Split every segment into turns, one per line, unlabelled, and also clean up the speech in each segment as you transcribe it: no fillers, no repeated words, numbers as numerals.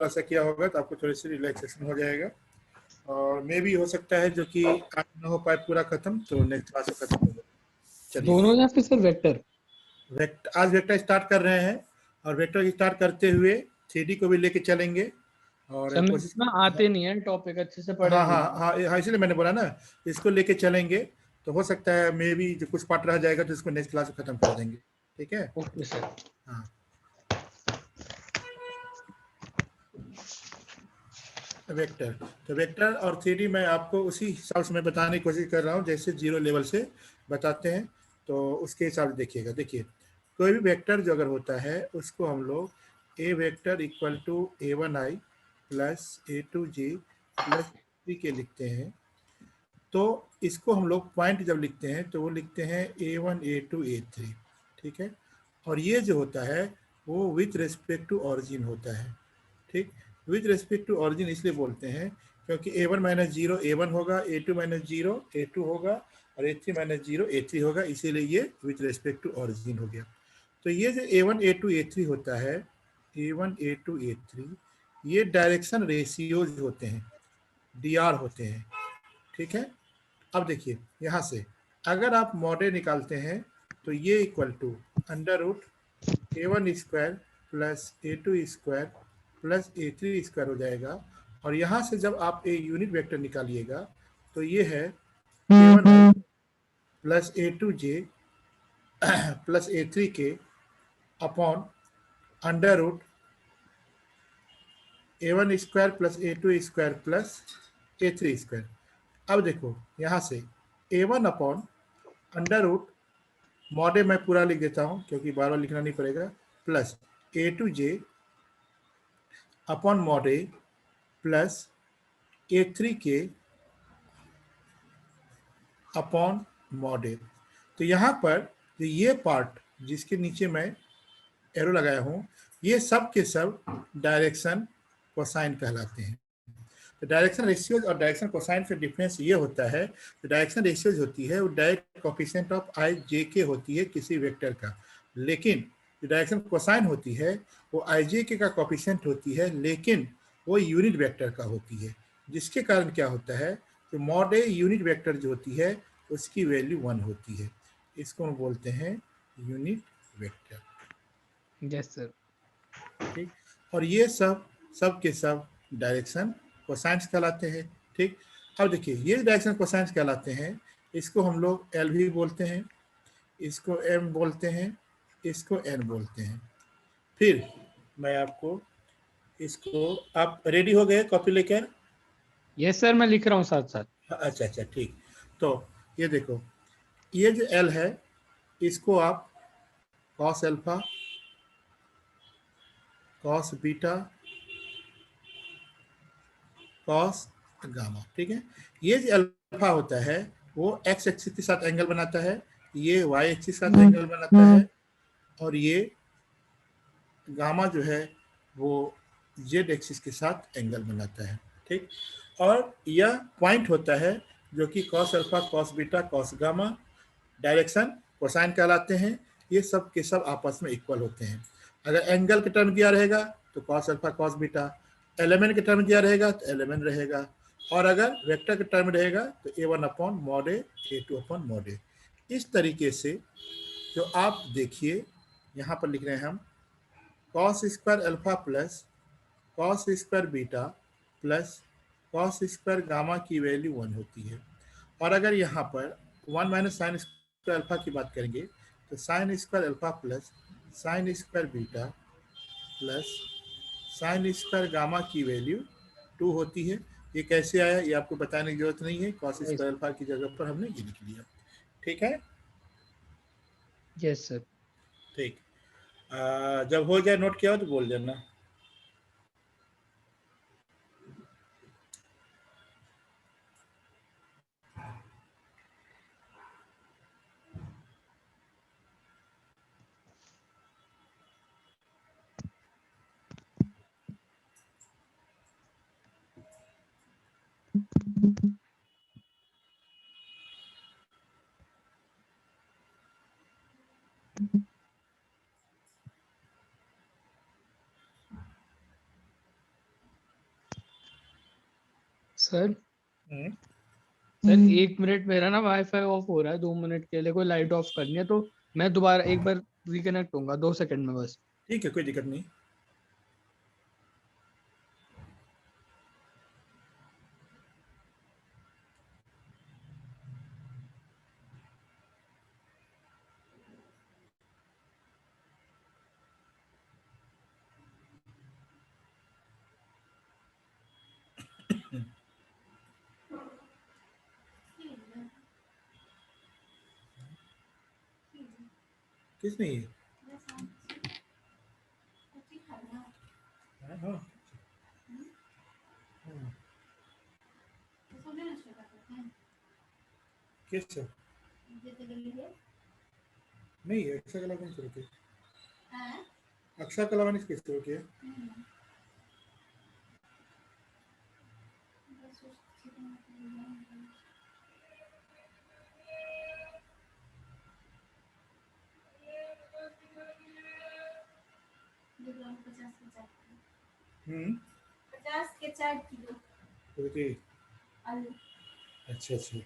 ऐसा किया होगा तो आपको थोड़ी सी रिलैक्सेशन हो जाएगा, और मे भी हो सकता है जो कि आज ना हो पाए पूरा खत्म, तो नेक्स्ट क्लास में खत्म हो जाए। चलिए,
दोनों या फिर सर वेक्टर?
आज वेक्टर स्टार्ट कर रहे हैं, और वेक्टर स्टार्ट करते हुए 3D को भी लेके चलेंगे, और
समझ
कोशिश।
में आते नहीं है, टॉपिक अच्छे से पढ़े
हाँ
नहीं
हाँ
है।
हाँ, इसलिए मैंने बोला ना, इसको लेके चलेंगे, तो हो सकता है मे भी जो कुछ पार्ट रह जाएगा तो इसको नेक्स्ट क्लास में खत्म कर देंगे। ठीक है।
Okay sir.
हाँ, वेक्टर। तो वेक्टर और 3D मैं आपको उसी हिसाब से मैं बताने की कोशिश कर रहा हूँ, जैसे जीरो लेवल से बताते हैं, तो उसके हिसाब से देखिएगा। देखिए, कोई भी वेक्टर जो अगर होता है उसको हम लोग A vector equal to A1I plus A2J plus three k लिखते हैं। तो इसको हम लोग पॉइंट जब लिखते हैं तो वो लिखते हैं A1 A2 A3। ठीक है। और ये जो होता है वो विथ रेस्पेक्ट टू ऑरिजिन होता है। ठीक। विथ रेस्पेक्ट टू ऑरिजिन इसलिए बोलते हैं क्योंकि A1 माइनस जीरो A1 होगा, A2 माइनस जीरो A2 होगा, और A3 माइनस जीरो A3 होगा, इसीलिए ये विथ रेस्पेक्ट टू ऑरिजिन हो गया। तो ये जो A1 A2 A3 होता है, A1 A2 A3, ये डायरेक्शन रेशियोज होते हैं, DR होते हैं। ठीक है। अब देखिए यहाँ से अगर आप मॉडे निकालते हैं तो ये equal to under root A1 square plus A2 square plus A3 square हो जाएगा। और यहाँ से जब आप ए यूनिट वेक्टर निकालिएगा तो ये है A1 plus A2J plus A3K upon under root A1 square plus A2 square plus A3 square. अब देखो यहाँ से A1 अपॉन अंडर रूट मॉडे मैं पूरा लिख देता हूँ क्योंकि बार बार लिखना नहीं पड़ेगा, plus A2J upon मॉडे plus A3K upon मॉडे। तो यहाँ पर जो ये पार्ट जिसके नीचे मैं एरो लगाया हूँ, ये सब के सब डायरेक्शन कोसाइन कहलाते हैं। तो डायरेक्शन रेशियोज और डायरेक्शन कोसाइन से डिफरेंस ये होता है, तो डायरेक्शन रेशियोज होती है वो डायरेक्ट कोफिशिएंट ऑफ आई जे के होती है किसी वेक्टर का, लेकिन जो डायरेक्शन कोसाइन होती है वो आई जे के का कोफिशिएंट होती है, लेकिन वो यूनिट वेक्टर का होती है, जिसके कारण क्या होता है तो मॉड ए यूनिट वेक्टर जो होती है उसकी वैल्यू 1 होती है। इसको हम बोलते हैं यूनिट वेक्टर।
Yes sir.
ठीक। और ये सब के सब डायरेक्शन कोसाइंस कहलाते हैं। ठीक। अब देखिए ये डायरेक्शन कोसाइंस कहलाते हैं, इसको हम लोग एल भी बोलते हैं, इसको एम बोलते हैं, इसको एन बोलते हैं। फिर मैं आपको इसको, आप रेडी हो गए कॉपी लेकर?
यस सर, मैं लिख रहा हूँ साथ साथ।
अच्छा अच्छा ठीक। तो ये देखो, ये जो एल है इसको आप cos alpha, cos beta, cos gamma. ठीक है। ये जो अल्फा होता है वो एक्स एक्सिस के साथ एंगल बनाता है, ये वाई एक्सिस के साथ एंगल बनाता है, और ये गामा जो है वो जेड एक्सिस के साथ एंगल बनाता है। ठीक। और यह पॉइंट होता है जो कि cos alpha, cos beta, cos gamma direction cosine कहलाते हैं। ये सब के सब आपस में इक्वल होते हैं। अगर एंगल के टर्म दिया रहेगा तो cos alpha cos beta, element के टर्म दिया रहेगा तो एलिमेंट रहेगा, और अगर वेक्टर के टर्म रहेगा तो A1 अपॉन मॉड ए, A2 अपॉन मॉड ए। इस तरीके से जो आप देखिए यहाँ पर लिख रहे हैं हम cos square alpha plus cos square beta plus cos square gamma की वैल्यू 1 होती है। और अगर यहाँ पर 1 माइनस साइन स्क्वायर अल्फा की बात करेंगे तो sine square alpha plus sine square beta plus sine square gamma की वैल्यू 2 होती है। ये कैसे आया ये आपको बताने की जरूरत नहीं है, कॉस स्क्वायर अल्फा की जगह पर हमने ये लिख लिया। ठीक है।
Yes sir.
ठीक। जब हो जाए नोट किया हो तो बोल देना।
सर
हम्म,
सर 1 मिनट मेरा ना वाईफाई ऑफ हो रहा है, 2 मिनट के लिए कोई लाइट ऑफ करनी है, तो मैं दोबारा एक बार रिकनेक्ट होऊंगा 2 सेकंड में बस।
ठीक है, कोई दिक्कत नहीं। किस नहीं है? हाँ, हाँ, हाँ। किस से? नहीं, अक्षा कलावानी से रुके। अक्षा कलावानी से किससे रुके? हम्म,
50 के 4 किलो
रुके।
आलू।
अच्छा अच्छा।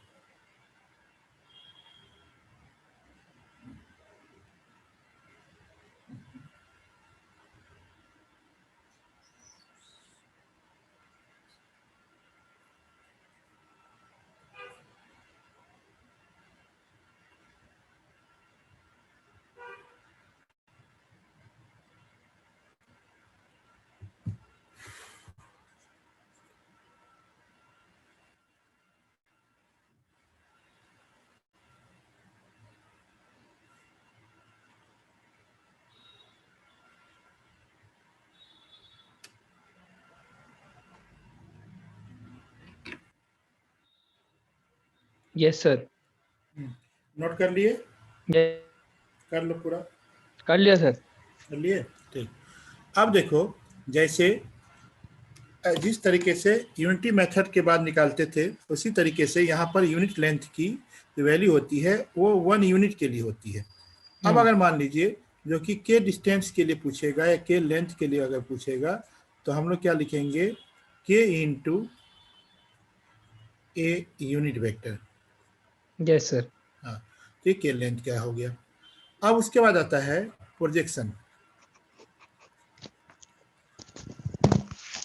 Yes sir.
नोट कर लिए?
ये
कर लो पूरा।
कर लिया सर।
कर लिए? ठीक। अब देखो, जैसे जिस तरीके से यूनिटी मेथड के बाद निकालते थे, उसी तरीके से यहाँ पर यूनिट लेंथ की जो वैल्यू होती है वो 1 यूनिट के लिए होती है। अब अगर मान लीजिए जो कि के डिस्टेंस के लिए पूछेगा या के लेंथ के लिए अगर पूछेगा, तो हम लोग क्या लिखेंगे? के into a unit vector.
Yes sir.
हाँ, तो ये के लेंथ क्या हो गया। अब उसके बाद आता है प्रोजेक्शन।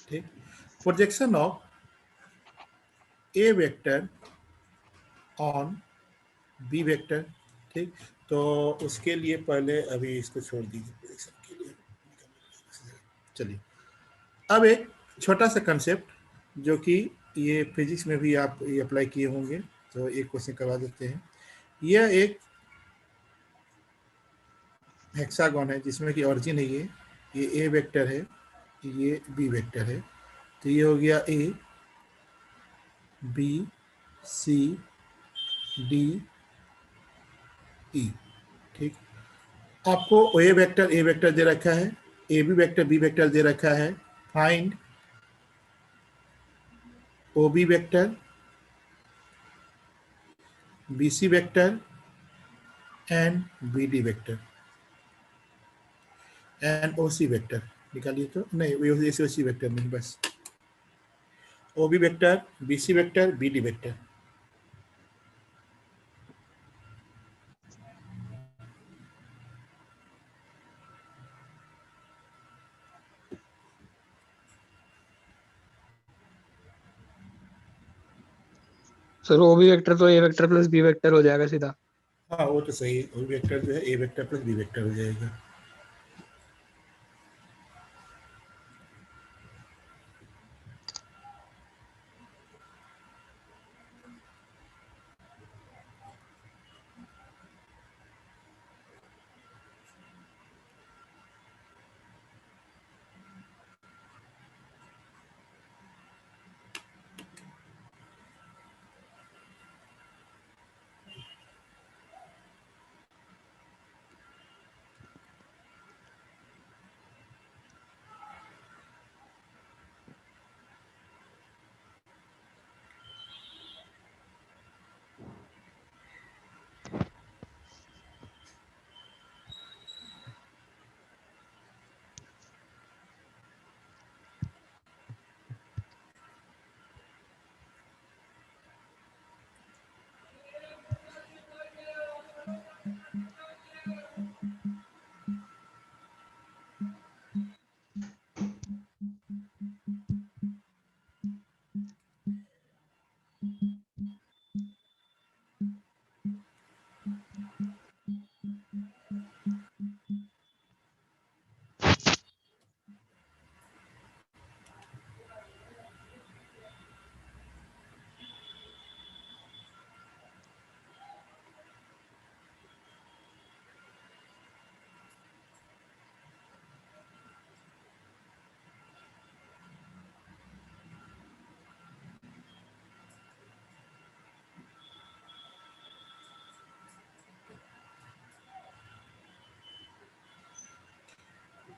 ठीक, projection of A vector on B vector. ठीक, तो उसके लिए पहले अभी इसको छोड़ दीजिए प्रोजेक्शन के लिए। चलिए, अब एक छोटा सा कंसेप्ट जो कि ये फिजिक्स में भी आप ये अप्लाई किए होंगे, तो एक क्वेश्चन करवा देते हैं। यह एक हेक्सागोन है जिसमें कि ऑरिजिन है ये ए वेक्टर है, ये बी वेक्टर है। तो ये हो गया ए बी सी डी ई। ठीक, आपको ए वेक्टर दे रखा है, ए बी वेक्टर दे रखा है। Find O B vector, B C vector and B D vector and O C vector. निकालिए तो, नहीं ऐसे ओ सी वेक्टर नहीं, बस O B vector, B C vector, B D vector.
Sir O B vector तो A vector plus B vector हो जाएगा सीधा।
हाँ, वो तो सही है, ओ वेक्टर जो है A vector plus B vector हो जाएगा।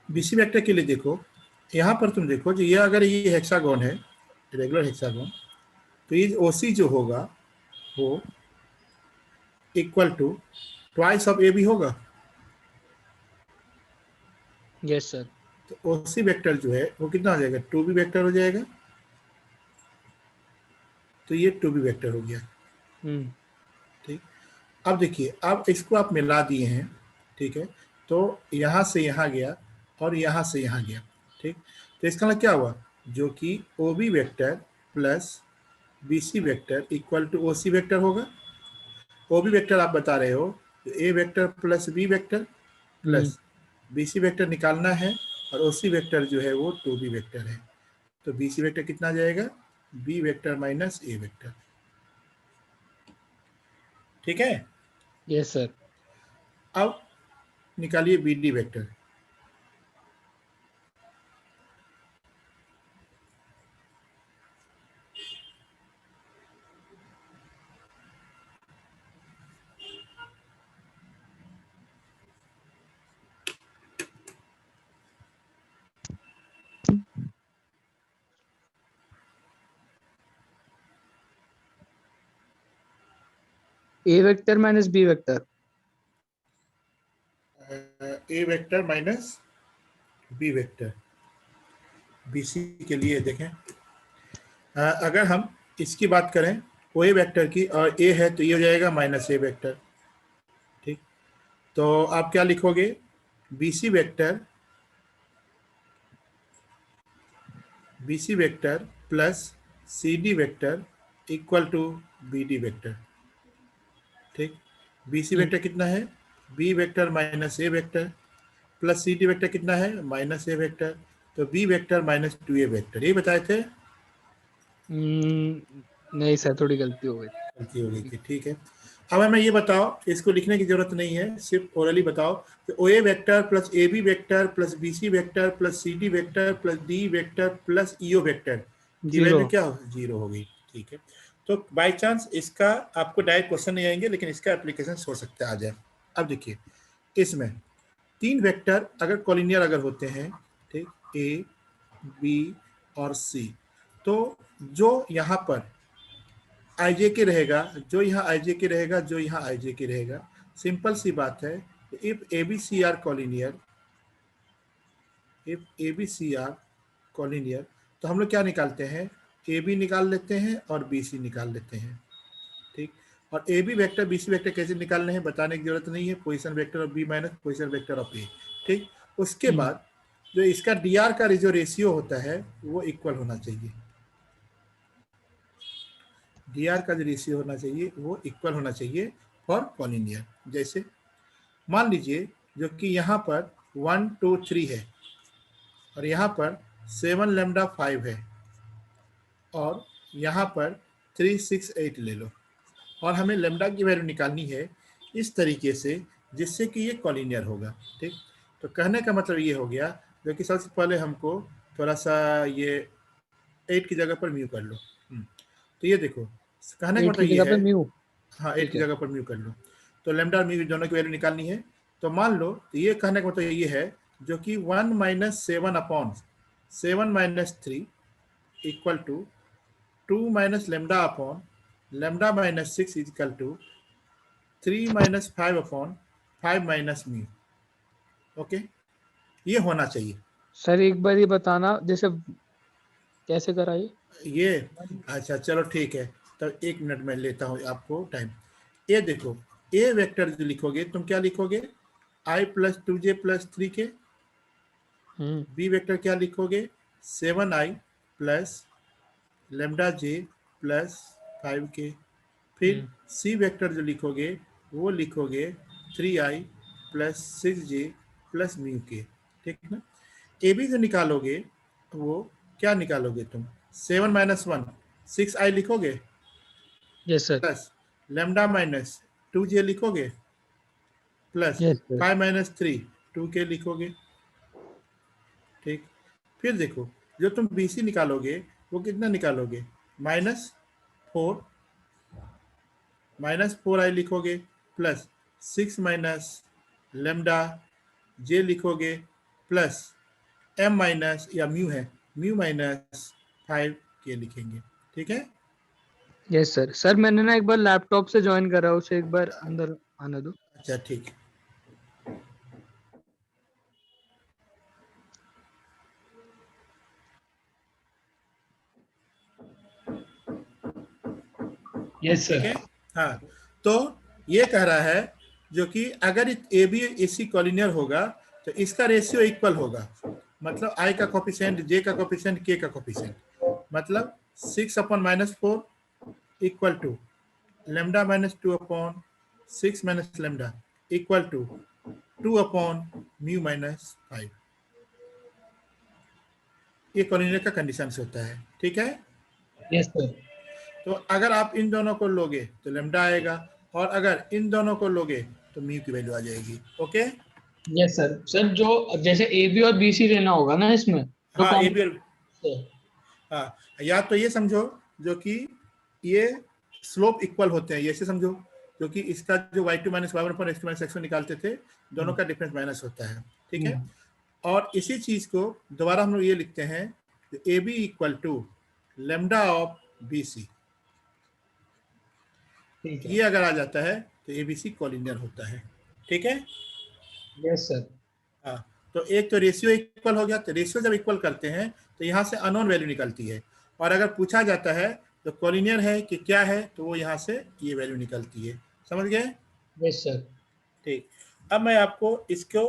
बीसी वेक्टर के लिए देखो, यहाँ पर तुम देखो जो ये अगर ये हेक्सागोन है, रेगुलर हेक्सागोन, तो ये ओसी जो होगा वो equal to twice of A B होगा।
Yes sir.
तो ओसी वेक्टर जो है वो कितना हो जाएगा, टू बी वेक्टर हो जाएगा। तो ये टू बी वेक्टर हो गया। ठीक, अब देखिए, अब इसको आप मिला दिए हैं, ठीक है, तो यहाँ से यहाँ गया और यहाँ से यहाँ गया। ठीक, तो इसका मतलब क्या हुआ, जो कि O B vector plus B C vector equal to O C vector होगा। ओ बी वेक्टर आप बता रहे हो तो A vector plus B vector plus B C vector निकालना है, और ओ सी वेक्टर जो है वो टू बी वेक्टर है। तो बी सी वेक्टर कितना जाएगा, B vector minus A vector. ठीक है,
यस सर।
अब निकालिए B D vector.
A vector minus B vector.
A vector minus B vector BC के लिए देखें। अगर हम इसकी बात करें ओ ए वेक्टर की, और ए है तो ये हो जाएगा माइनस ए वेक्टर। ठीक, तो आप क्या लिखोगे, BC vector plus C D vector equal to B D vector. ठीक, बीसी वेक्टर कितना है, B vector minus A vector plus C D vector कितना है, माइनस ए वेक्टर। तो B vector minus two A vector, ये बताए थे।
नहीं सर, थोड़ी गलती हो गई।
गलती हो गई थी, ठीक है। अब हमें ये बताओ, इसको लिखने की जरूरत नहीं है, सिर्फ ओरली बताओ कि O A vector plus A B vector plus B C vector plus C D vector plus D vector plus EO vector की वैल्यू क्या हो, जीरो हो गई। ठीक है, तो बाय चांस इसका आपको डायरेक्ट क्वेश्चन नहीं आएंगे, लेकिन इसका एप्लीकेशन हो सकता है आ जाए। अब देखिए, इसमें तीन वेक्टर अगर कॉलिनियर अगर होते हैं, ठीक, ए बी और सी, तो जो यहाँ पर आई जे के रहेगा, जो यहाँ आई जे के रहेगा, जो यहाँ आई जे के रहेगा, सिंपल सी बात है। If A B C are collinear, if A B C are collinear, तो हम लोग क्या निकालते हैं, ए बी निकाल लेते हैं और बी सी निकाल लेते हैं। ठीक, और A B vector B C vector कैसे निकालने हैं बताने की जरूरत नहीं है, position vector of B minus position vector of A. ठीक, उसके बाद जो इसका डी आर का जो रेशियो होता है वो इक्वल होना चाहिए, डी आर का जो रेशियो होना चाहिए वो इक्वल होना चाहिए फॉर कॉलिनियर। जैसे मान लीजिए जो कि यहाँ पर 1 2 3 है और यहाँ पर 7 लैम्डा 5 है और यहाँ पर 3 6 8 ले लो, और हमें लैम्डा की वैल्यू निकालनी है इस तरीके से जिससे कि ये कॉलिनियर होगा। ठीक, तो कहने का मतलब ये हो गया, जो कि सबसे पहले हमको थोड़ा सा ये 8 की जगह पर म्यू कर लो। तो ये देखो, कहने का मतलब ये है, हाँ 8 की जगह पर म्यू कर लो, तो लैम्डा और म्यू दोनों की वैल्यू निकालनी है। तो मान लो, तो ये कहने का मतलब ये है जो कि 1 minus 7 upon 7 minus 3 equal to 2 minus lambda upon lambda minus 6 equal to 3 minus 5 upon 5 minus mu. Okay, ये होना चाहिए।
सर एक बार ये बताना जैसे कैसे कराइए
ये अच्छा चलो ठीक है, तब 1 मिनट में लेता हूँ आपको टाइम। ये देखो, ए वेक्टर जो लिखोगे तुम क्या लिखोगे, i plus 2j plus 3k। B vector क्या लिखोगे, 7i plus lambda j plus 5k। फिर सी वेक्टर जो लिखोगे वो लिखोगे 3i plus 6j plus mu के। ठीक ना, ए बी जो निकालोगे वो क्या निकालोगे तुम, 7 माइनस 1 6i लिखोगे,
yes sir,
plus lambda minus 2j लिखोगे, plus
yes sir,
5 minus 3 2k लिखोगे। ठीक, फिर देखो जो तुम बी सी निकालोगे वो कितना निकालोगे, माइनस 4i लिखोगे, प्लस 6 माइनस लेमडा जे लिखोगे, प्लस m माइनस या म्यू है, म्यू माइनस 5k लिखेंगे, ठीक है।
Yes sir. सर मैंने ना एक बार लैपटॉप से ज्वाइन करा, उसे एक बार अंदर आने दो।
अच्छा ठीक है।
यस
ठीक
सर।
है। हाँ, तो ये कह रहा है जो कि अगर ए बी ए सी कॉलिनियर होगा तो इसका रेशियो इक्वल होगा, मतलब आई का कोफिशिएंट, जे का कोफिशिएंट, के का कोफिशिएंट, मतलब 6/-4 equal to lambda minus 2/6 minus lambda equal to 2/μ minus 5। ये कॉलिनियर का कंडीशन होता है, ठीक है।
Yes sir.
तो अगर आप इन दोनों को लोगे तो लेमडा आएगा, और अगर इन दोनों को लोगे तो म्यू की वैल्यू आ जाएगी। ओके।
Yes sir. सर जो जैसे ए बी और बी सी लेना होगा ना इसमें, तो
हाँ, ए बी,
कॉम्बिनेशन।
हाँ, या तो ये समझो जो कि ये स्लोप इक्वल होते हैं, ये ऐसे समझो, क्योंकि इसका जो y2 माइनस y1 पर x2 माइनस x1 निकालते थे, दोनों का डिफरेंस माइनस होता है, ठीक है। और इसी चीज को दोबारा हम लोग ये लिखते हैं A B equal to lambda of B C,
ठीक है।
ये अगर आ जाता है तो ए बी सी कॉलिनियर होता है, ठीक है।
Yes sir.
हाँ, तो एक तो रेशियो इक्वल हो गया, तो रेशियो जब इक्वल करते हैं तो यहाँ से अननोन वैल्यू निकलती है, और अगर पूछा जाता है तो कॉलिनियर है कि क्या है, तो वो यहाँ से ये वैल्यू निकलती है। समझ गए?
Yes sir.
ठीक। अब मैं आपको इसको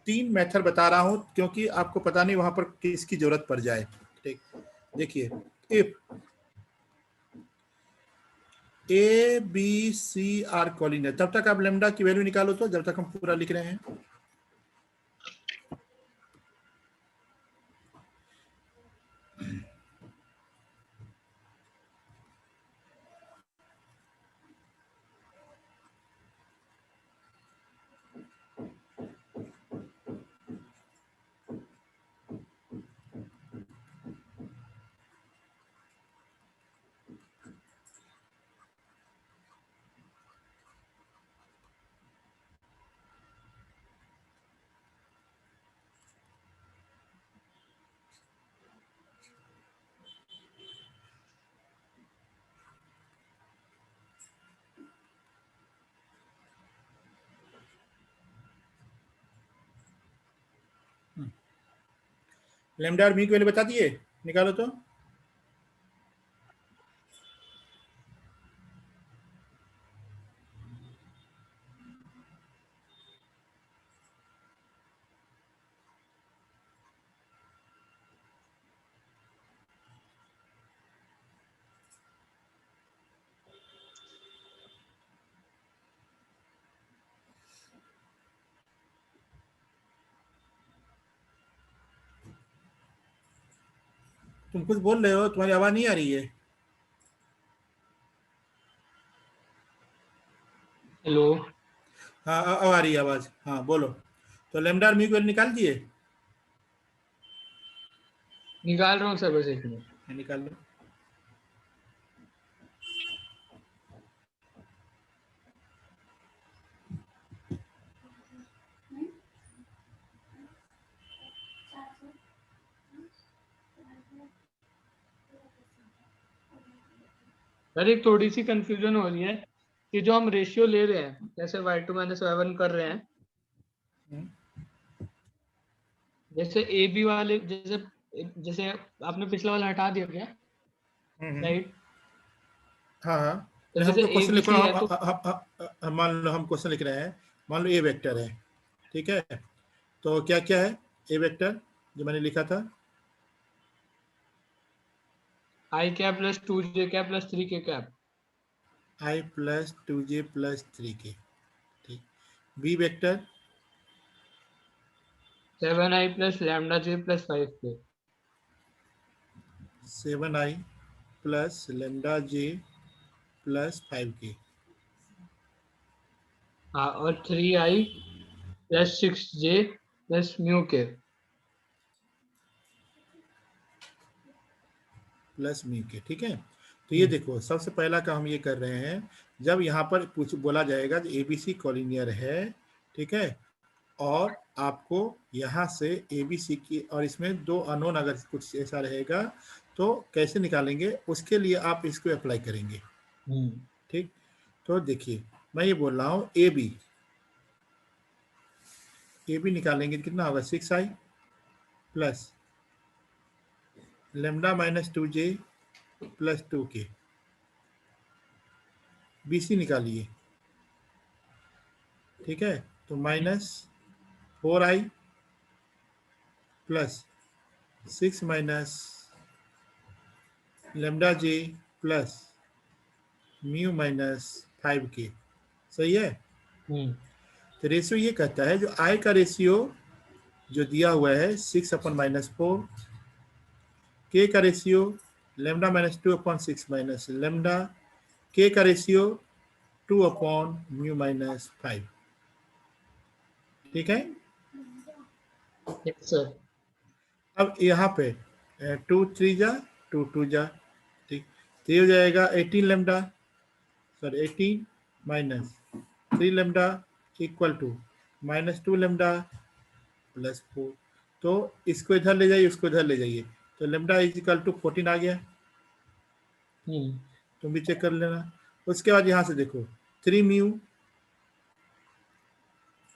3 मेथड बता रहा हूँ, क्योंकि आपको पता नहीं वहां पर किसकी जरूरत पड़ जाए। ठीक, देखिए, if A B C are collinear, तब तक आप लेमडा की वैल्यू निकालो, तो जब तक हम पूरा लिख रहे हैं। लेमडा और मी की वैल्यू बता दिए, निकालो तो। तुम कुछ बोल रहे हो, तुम्हारी आवाज नहीं आ रही है।
हेलो।
हाँ, अब आ रही है आवाज, हाँ बोलो। तो लेमडा और मी की वैल्यू निकाल दिए?
निकाल रहा हूँ सर, बस एक मिनट।
निकाल लो।
सर एक थोड़ी सी कंफ्यूजन हो रही है कि जो हम रेशियो ले रहे हैं, जैसे y2 माइनस y1 कर रहे हैं, जैसे ए बी वाले, जैसे जैसे आपने पिछला वाला हटा दिया क्या स्लाइड?
हाँ हाँ,
तो
नहीं, हम
जैसे
तो
ए
क्वेश्चन
बी
लिख
सी
रहा
है
हूँ,
तो
मान लो हम क्वेश्चन लिख रहे हैं, मान लो ए वेक्टर है, ठीक है। तो क्या क्या है ए वेक्टर जो मैंने लिखा था?
I cap plus 2j cap plus 3k cap.
I plus 2j plus 3k, ठीक। B vector
7i plus lambda j plus 5k।
7i plus lambda j plus 5k,
हाँ, और 3i plus 6j plus mu k.
Plus mu k, ठीक है। तो ये देखो, सबसे पहला काम हम ये कर रहे हैं, जब यहाँ पर पूछ बोला जाएगा ए बी सी कॉलिनियर है, ठीक है, और आपको यहाँ से ए बी सी की, और इसमें 2 अननोन अगर कुछ ऐसा रहेगा तो कैसे निकालेंगे, उसके लिए आप इसको अप्लाई करेंगे। ठीक, तो देखिए मैं ये बोल रहा हूँ ए बी निकालेंगे कितना होगा, 6i plus lambda minus 2j plus 2k। B C निकालिए, ठीक है, तो minus 4i plus 6 minus lambda j plus mu minus 5k। सही है। तो रेशियो ये कहता है, जो आई का रेशियो जो दिया हुआ है 6/-4, के का ratio lambda minus 2/6 minus lambda, के का रेशियो 2/म्यू माइनस 5। ठीक है।
Yes sir.
अब यहाँ पे 2 3 जा 2 2 जा, ठीक, तो ये हो जाएगा 18 lambda, sorry 18 minus 3 lambda equal to minus 2 lambda plus 4। तो इसको इधर ले जाइए, उसको इधर ले जाइए, तो लेमडा इज इक्वल टू 14 आ गया। तुम भी चेक कर लेना। उसके बाद यहाँ से देखो 3 mu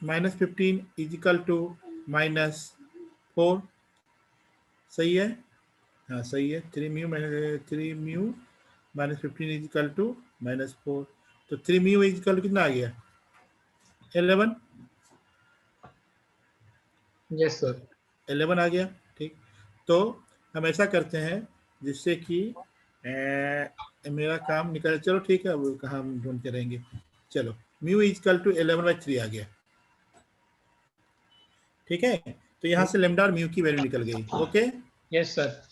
minus 15 is equal to minus 4। सही है, हाँ सही है। 3 mu minus 15 is equal to minus 4। तो 3 म्यू इज इक्वल टू कितना आ गया, 11।
Yes sir.
11 आ गया। ठीक, तो हम ऐसा करते हैं जिससे कि मेरा काम निकल। चलो ठीक है, अब कहाँ हम ढूंढते रहेंगे। चलो म्यू इज इक्वल टू 11/3 आ गया। ठीक है, तो यहाँ से लेमडा और म्यू की वैल्यू निकल गई। Okay,
yes sir.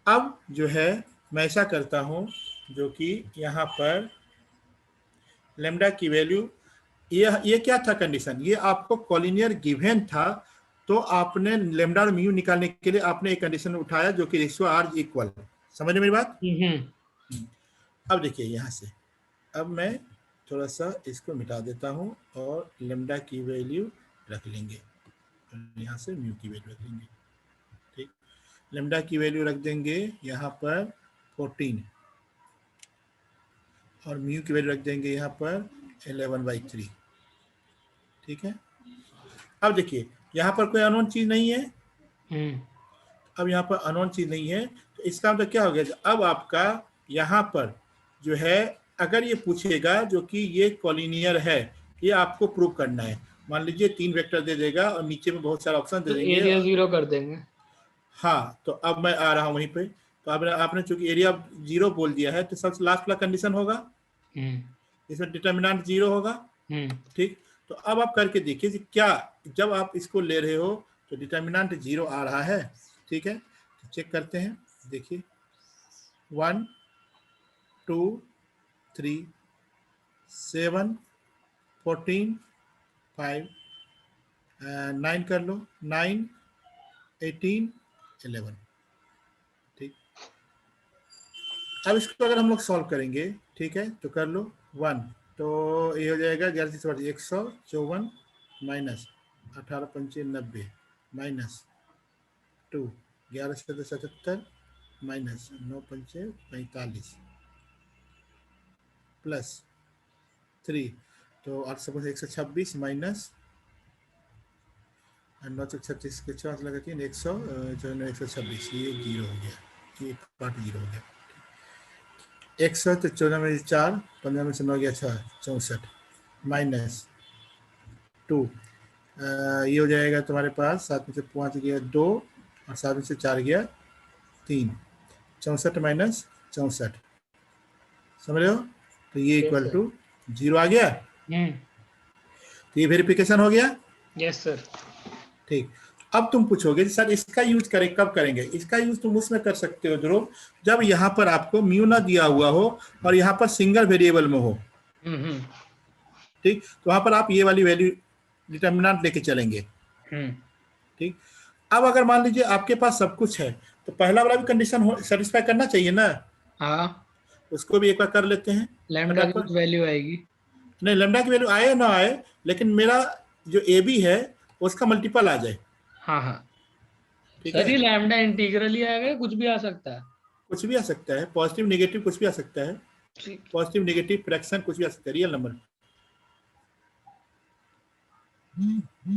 अब जो है मैं ऐसा करता हूँ, जो कि यहाँ पर लेमडा की वैल्यू, ये क्या था कंडीशन, ये आपको कॉलिनियर गिवन था, तो आपने लेमडा और म्यू निकालने के लिए आपने एक कंडीशन उठाया जो कि रेशियो आर इक्वल। समझ रहे मेरी बात। अब देखिए यहाँ से, अब मैं थोड़ा सा इसको मिटा देता हूँ और लेमडा की वैल्यू रख लेंगे, यहाँ से म्यू की वैल्यू रख लेंगे। ठीक, लेमडा की वैल्यू रख देंगे यहाँ पर 14 और म्यू की वैल्यू रख देंगे यहाँ पर 11/3। ठीक है, अब देखिए यहाँ पर कोई अननोन चीज नहीं है। अब यहाँ पर अननोन चीज नहीं है, तो इसका मतलब क्या हो गया, अब आपका यहाँ पर जो है, अगर ये पूछेगा जो कि ये कॉलिनियर है, ये आपको प्रूव करना है। मान लीजिए 3 वेक्टर दे देगा और नीचे में बहुत सारा ऑप्शन दे देंगे,
एरिया 0 कर देंगे।
हाँ, तो अब मैं आ रहा हूँ वहीं पे। तो आपने चूंकि एरिया 0 बोल दिया है, तो सबसे लास्ट वाला कंडीशन होगा, इसमें डिटर्मिनेंट 0 होगा। ठीक, तो अब आप करके देखिए क्या, जब आप इसको ले रहे हो तो डिटर्मिनेंट 0 आ रहा है। ठीक है, तो चेक करते हैं, देखिए 1 2 3 7 14 5 9 कर लो, 9 18 11। ठीक, अब इसको अगर हम लोग सॉल्व करेंगे, ठीक है, तो कर लो 1, तो ये हो जाएगा 154 माइनस 18×5 = 90 माइनस 2 11×7 = माइनस 9×5 = 45 प्लस 3, तो 8×126 माइनस 9×36 के 4 लगा 3 126, ये 0 हो गया, ये पार्ट 0 हो गया। 100 तो 14 में 4, 15 में से 9 गया 6, 64 माइनस 2, ये हो जाएगा तुम्हारे पास 7 में से 5 गया 2 और 7 में से 4 गया 3, 64 माइनस 64। समझ रहे हो, तो ये इक्वल टू 0 आ गया। तो ये वेरिफिकेशन हो गया।
Yes sir.
ठीक, अब तुम पूछोगे सर इसका यूज करें, कब करेंगे। इसका यूज तुम उसमें कर सकते हो ध्रुव, जब यहाँ पर आपको म्यू ना दिया हुआ हो और यहाँ पर सिंगल वेरिएबल में हो। ठीक, तो वहां पर आप ये वाली वैल्यू डिटर्मिनेंट लेके चलेंगे। ठीक, अब अगर मान लीजिए आपके पास सब कुछ है, तो पहला वाला भी कंडीशन सेटिस्फाई करना चाहिए ना।
हाँ,
उसको भी एक बार कर लेते हैं।
लैम्डा की वैल्यू आएगी।
नहीं, लैम्डा की वैल्यू आए ना आए, लेकिन मेरा जो ए बी है उसका मल्टीपल आ जाए।
हाँ हाँ
ठीक
सर,
है,
ये लैम्डा इंटीग्रल ही आएगा या कुछ भी आ सकता है?
कुछ भी आ सकता है, पॉजिटिव नेगेटिव कुछ भी आ सकता है,
ठीक।
पॉजिटिव नेगेटिव फ्रैक्शन कुछ भी आ सकता है, रियल नंबर।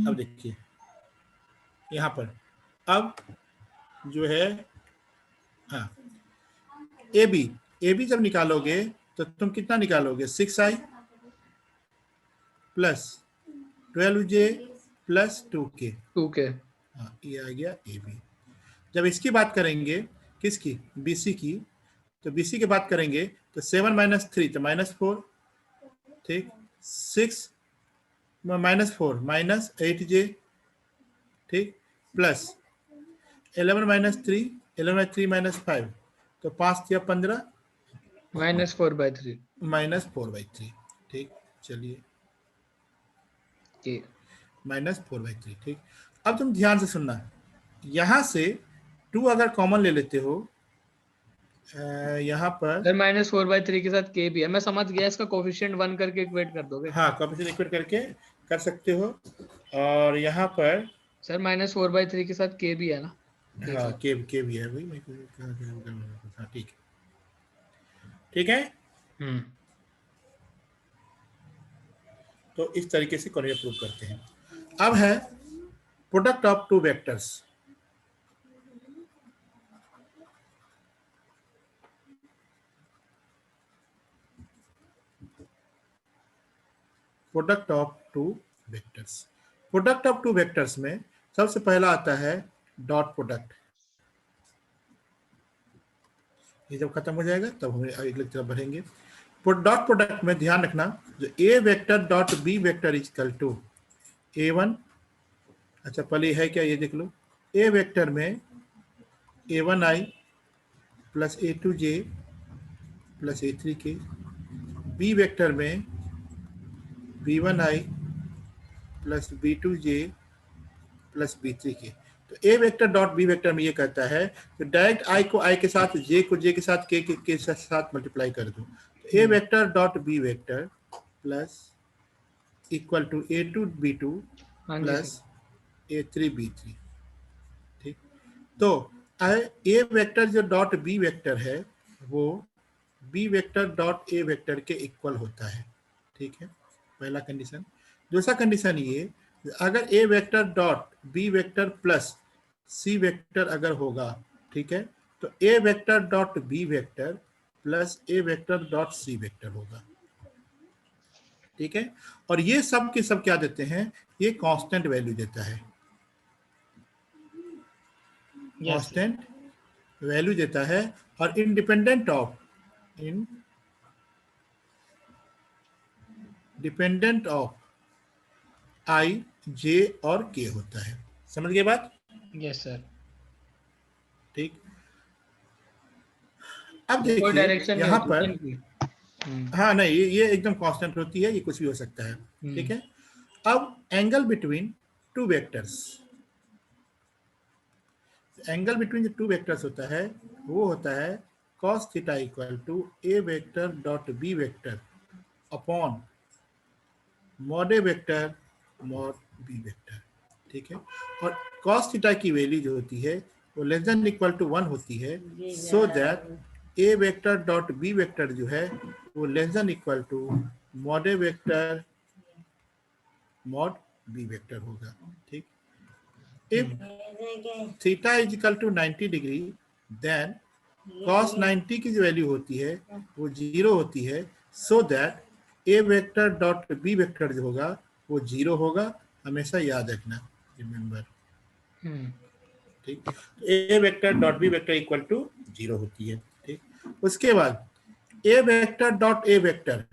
अब देखिए यहाँ पर, अब जो है, हाँ, ए बी जब निकालोगे तो तुम कितना निकालोगे, 6i plus 12j plus 2k।
2k।
हाँ, ये आ गया ए बी। जब इसकी बात करेंगे, किसकी, बीसी की, तो बीसी की बात करेंगे तो 7 माइनस 3 तो -4, ठीक, 6 माइनस 4 माइनस 8j, ठीक, प्लस 11 माइनस 3, 11 3 माइनस 5 तो 5 या 15
-4/3।
-4/3। ठीक, चलिए
के।
-4/3। ठीक, अब तुम ध्यान से सुनना, यहां से 2 अगर कॉमन ले लेते हो, यहाँ पर,
सर -4/3 के साथ के भी है, मैं समझ गया, इसका कोफिशिएंट 1 करके इक्वेट कर दोगे?
हाँ, कॉम्पिटिशन इक्वेट करके कर सकते हो। और यहाँ पर,
सर -4/3 के साथ के भी है ना?
हाँ, के भी है भाई, हाँ, ठीक है, ठीक है। तो इस तरीके से कॉर्डिनेट प्रूव करते हैं। अब है product of two vectors. Product of two vectors, product of two vectors में सबसे पहला आता है डॉट प्रोडक्ट। ये जब खत्म हो जाएगा तब हम अगली तरफ बढ़ेंगे। डॉट प्रोडक्ट में ध्यान रखना, जो A vector dot B vector equal to a1, अच्छा पहले है क्या ये देख लो, ए वेक्टर में a1i plus a2j plus a3k, B vector में b1i plus b2j plus b3k। तो A vector dot B vector में ये कहता है कि डायरेक्ट i को i के साथ, j को j के साथ, k के साथ मल्टीप्लाई कर दो। तो A vector dot B vector plus equal to a2 b2 plus a3 b3। ठीक, तो ए वेक्टर जो डॉट बी वेक्टर है वो B vector dot A vector के इक्वल होता है। ठीक है, पहला कंडीशन। दूसरा कंडीशन ये, अगर A vector dot B vector plus C vector अगर होगा, ठीक है, तो A vector dot B vector plus A vector dot C vector होगा। ठीक है, और ये सब के सब क्या देते हैं, ये कांस्टेंट वैल्यू देता है, कांस्टेंट वैल्यू देता है, और इंडिपेंडेंट ऑफ, डिपेंडेंट ऑफ आई, जे और के होता है। समझ गए बात?
Yes sir.
ठीक, अब देखिए यहाँ पर, हाँ नहीं, ये एकदम कांस्टेंट होती है, ये कुछ भी हो सकता है। ठीक है, अब angle between two vectors, angle between two vectors होता है, वो होता है cos theta equal to A vector dot B vector upon mod A vector mod B vector. ठीक है, और cos थीटा की वैल्यू जो होती है वो लेस देन इक्वल टू 1 होती है, so that A vector dot B vector जो है वो less than equal to mod A vector mod B vector होगा। ठीक, if theta is equal to 90 degree then cos 90 की जो वैल्यू होती है वो 0 होती है, so that A vector dot B vector जो होगा वो 0 होगा, हमेशा याद रखना, रिमेंबर। ठीक, तो A vector dot B vector equal to 0 होती है। ठीक, उसके बाद A vector dot A vector,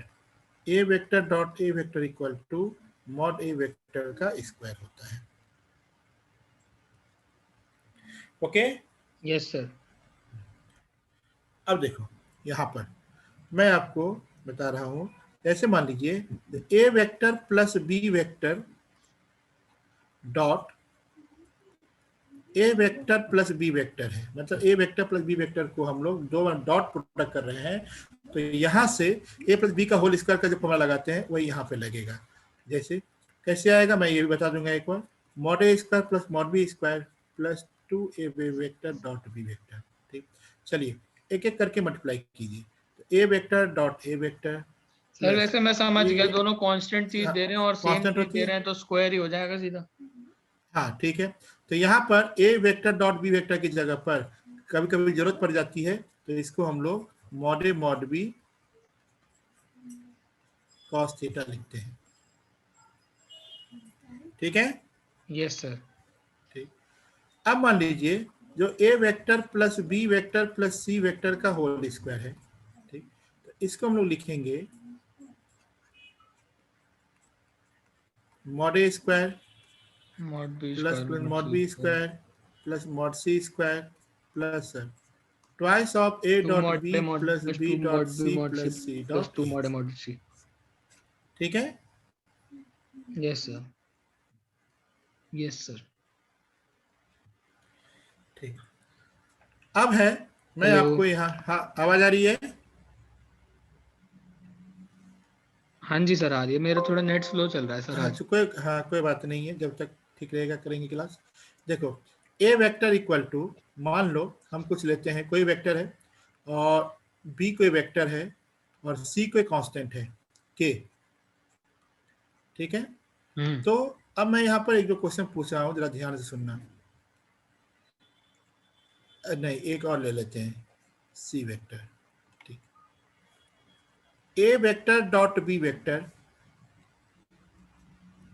A vector dot A vector equal to mod A vector का स्क्वायर होता है। Okay,
yes sir.
अब देखो यहाँ पर मैं आपको बता रहा हूं, ऐसे मान लीजिए A vector plus B vector dot A vector plus B vector है, मतलब A vector plus B vector को हम लोग दो बार डॉट प्रोडक्ट कर रहे हैं, तो यहाँ से ए प्लस बी का होल स्क्वायर का जो फॉर्मूला लगाते हैं वही यहाँ पे लगेगा। जैसे कैसे आएगा मैं ये भी बता दूंगा एक बार। Mod A square plus mod B square plus 2 A vector dot B vector. ठीक, चलिए एक एक करके मल्टीप्लाई कीजिए। तो A vector dot A vector
sir
plus
वैसे मैं समझ गया,
ये
दोनों कांस्टेंट चीज दे रहे हैं और सेम
कांस्टेंट
चीज
होती
दे
है।
रहे हैं तो स्क्वायर ही हो जाएगा सीधा।
हाँ ठीक है, तो यहाँ पर A vector dot B vector की जगह पर कभी कभी जरूरत पड़ जाती है, तो इसको हम लोग mod A mod B cos theta लिखते हैं। ठीक है,
यस सर।
ठीक। अब मान लीजिए जो A vector plus B vector plus C vector का होल स्क्वायर है। ठीक, तो इसको हम लोग लिखेंगे mod A square
mod B
plus
square
mod B square plus mod C square plus twice of A
two
dot
mod
B
mod
plus
plus
B
two
dot
mod B
C
mod C
plus C
plus
dot
two
A.
Mod C.
ठीक है,
yes sir. Yes sir.
ठीक। अब है, मैं
hello.
आपको यहाँ, हाँ आवाज आ रही है?
हाँ जी सर आ रही है, मेरा थोड़ा नेट स्लो चल रहा है सर
हाँ
आज।
तो कोई, हाँ कोई बात नहीं है, जब तक ठीक रहेगा करेंगे क्लास। देखो ए वेक्टर इक्वल टू, मान लो हम कुछ लेते हैं, कोई वेक्टर है और बी कोई वेक्टर है और सी कोई कांस्टेंट है के। ठीक है, तो अब मैं यहाँ पर एक दो क्वेश्चन पूछ रहा हूँ, जरा ध्यान से सुनना। नहीं, एक और ले लेते हैं, सी वेक्टर। ठीक, A vector dot B vector,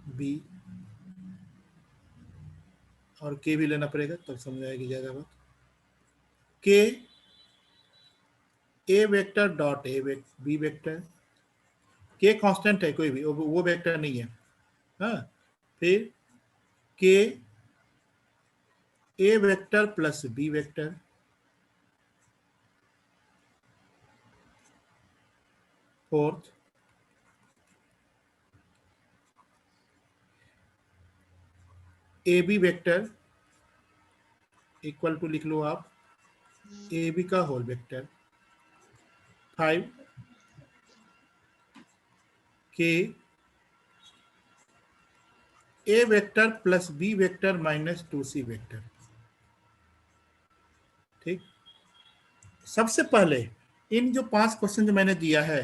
B और के भी लेना पड़ेगा तब समझ आएगी ज्यादा बात। K A vector dot A B vector, k constant है कोई भी, वो वेक्टर नहीं है। हाँ, फिर k A vector plus B vector, fourth A B vector equal to लिख लो आप ए बी का whole vector, 5 k A vector plus B vector minus 2c vector. ठीक, सबसे पहले इन जो 5 क्वेश्चन जो मैंने दिया है,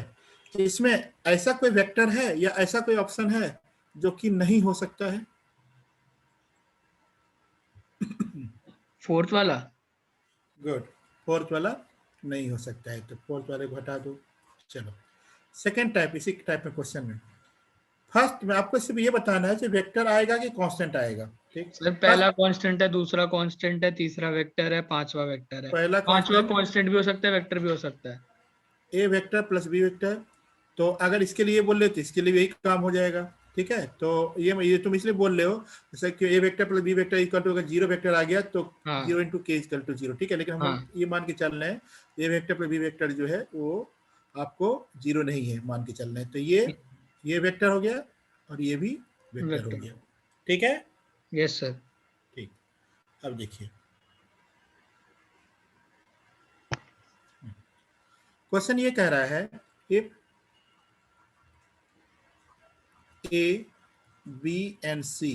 इसमें ऐसा कोई वेक्टर है या ऐसा कोई ऑप्शन है जो कि नहीं हो सकता है?
फोर्थ वाला।
गुड, फोर्थ वाला नहीं हो सकता है, तो फोर्थ वाले को हटा दो। चलो सेकेंड टाइप, इसी टाइप में क्वेश्चन में फर्स्ट में आपको सिर्फ ये बताना है कि वेक्टर आएगा कि कांस्टेंट आएगा। ठीक,
सर पहला कांस्टेंट है, दूसरा कांस्टेंट है, तीसरा वेक्टर है, पांचवा वेक्टर है।
पहला
पांचवा
कांस्टेंट
कांस्टेंट भी हो सकता है, वेक्टर भी हो सकता है।
A vector plus B vector, तो अगर इसके लिए बोल रहे तो इसके लिए यही काम हो जाएगा। ठीक है, तो ये तुम इसलिए बोल रहे हो जैसे कि A vector plus B vector equal to, अगर जीरो वेक्टर आ गया तो
हाँ
0 इंटू के इक्वल टू 0। ठीक है, लेकिन हम
हाँ।
लोग ये मान के चल रहे हैं A vector plus B vector जो है वो आपको 0 नहीं है, मान के चल रहे हैं। तो ये वेक्टर हो गया और ये भी वेक्टर हो
वेक्टर।
गया। ठीक है,
यस सर।
ठीक। अब देखिए क्वेश्चन ये कह रहा है if A, B and C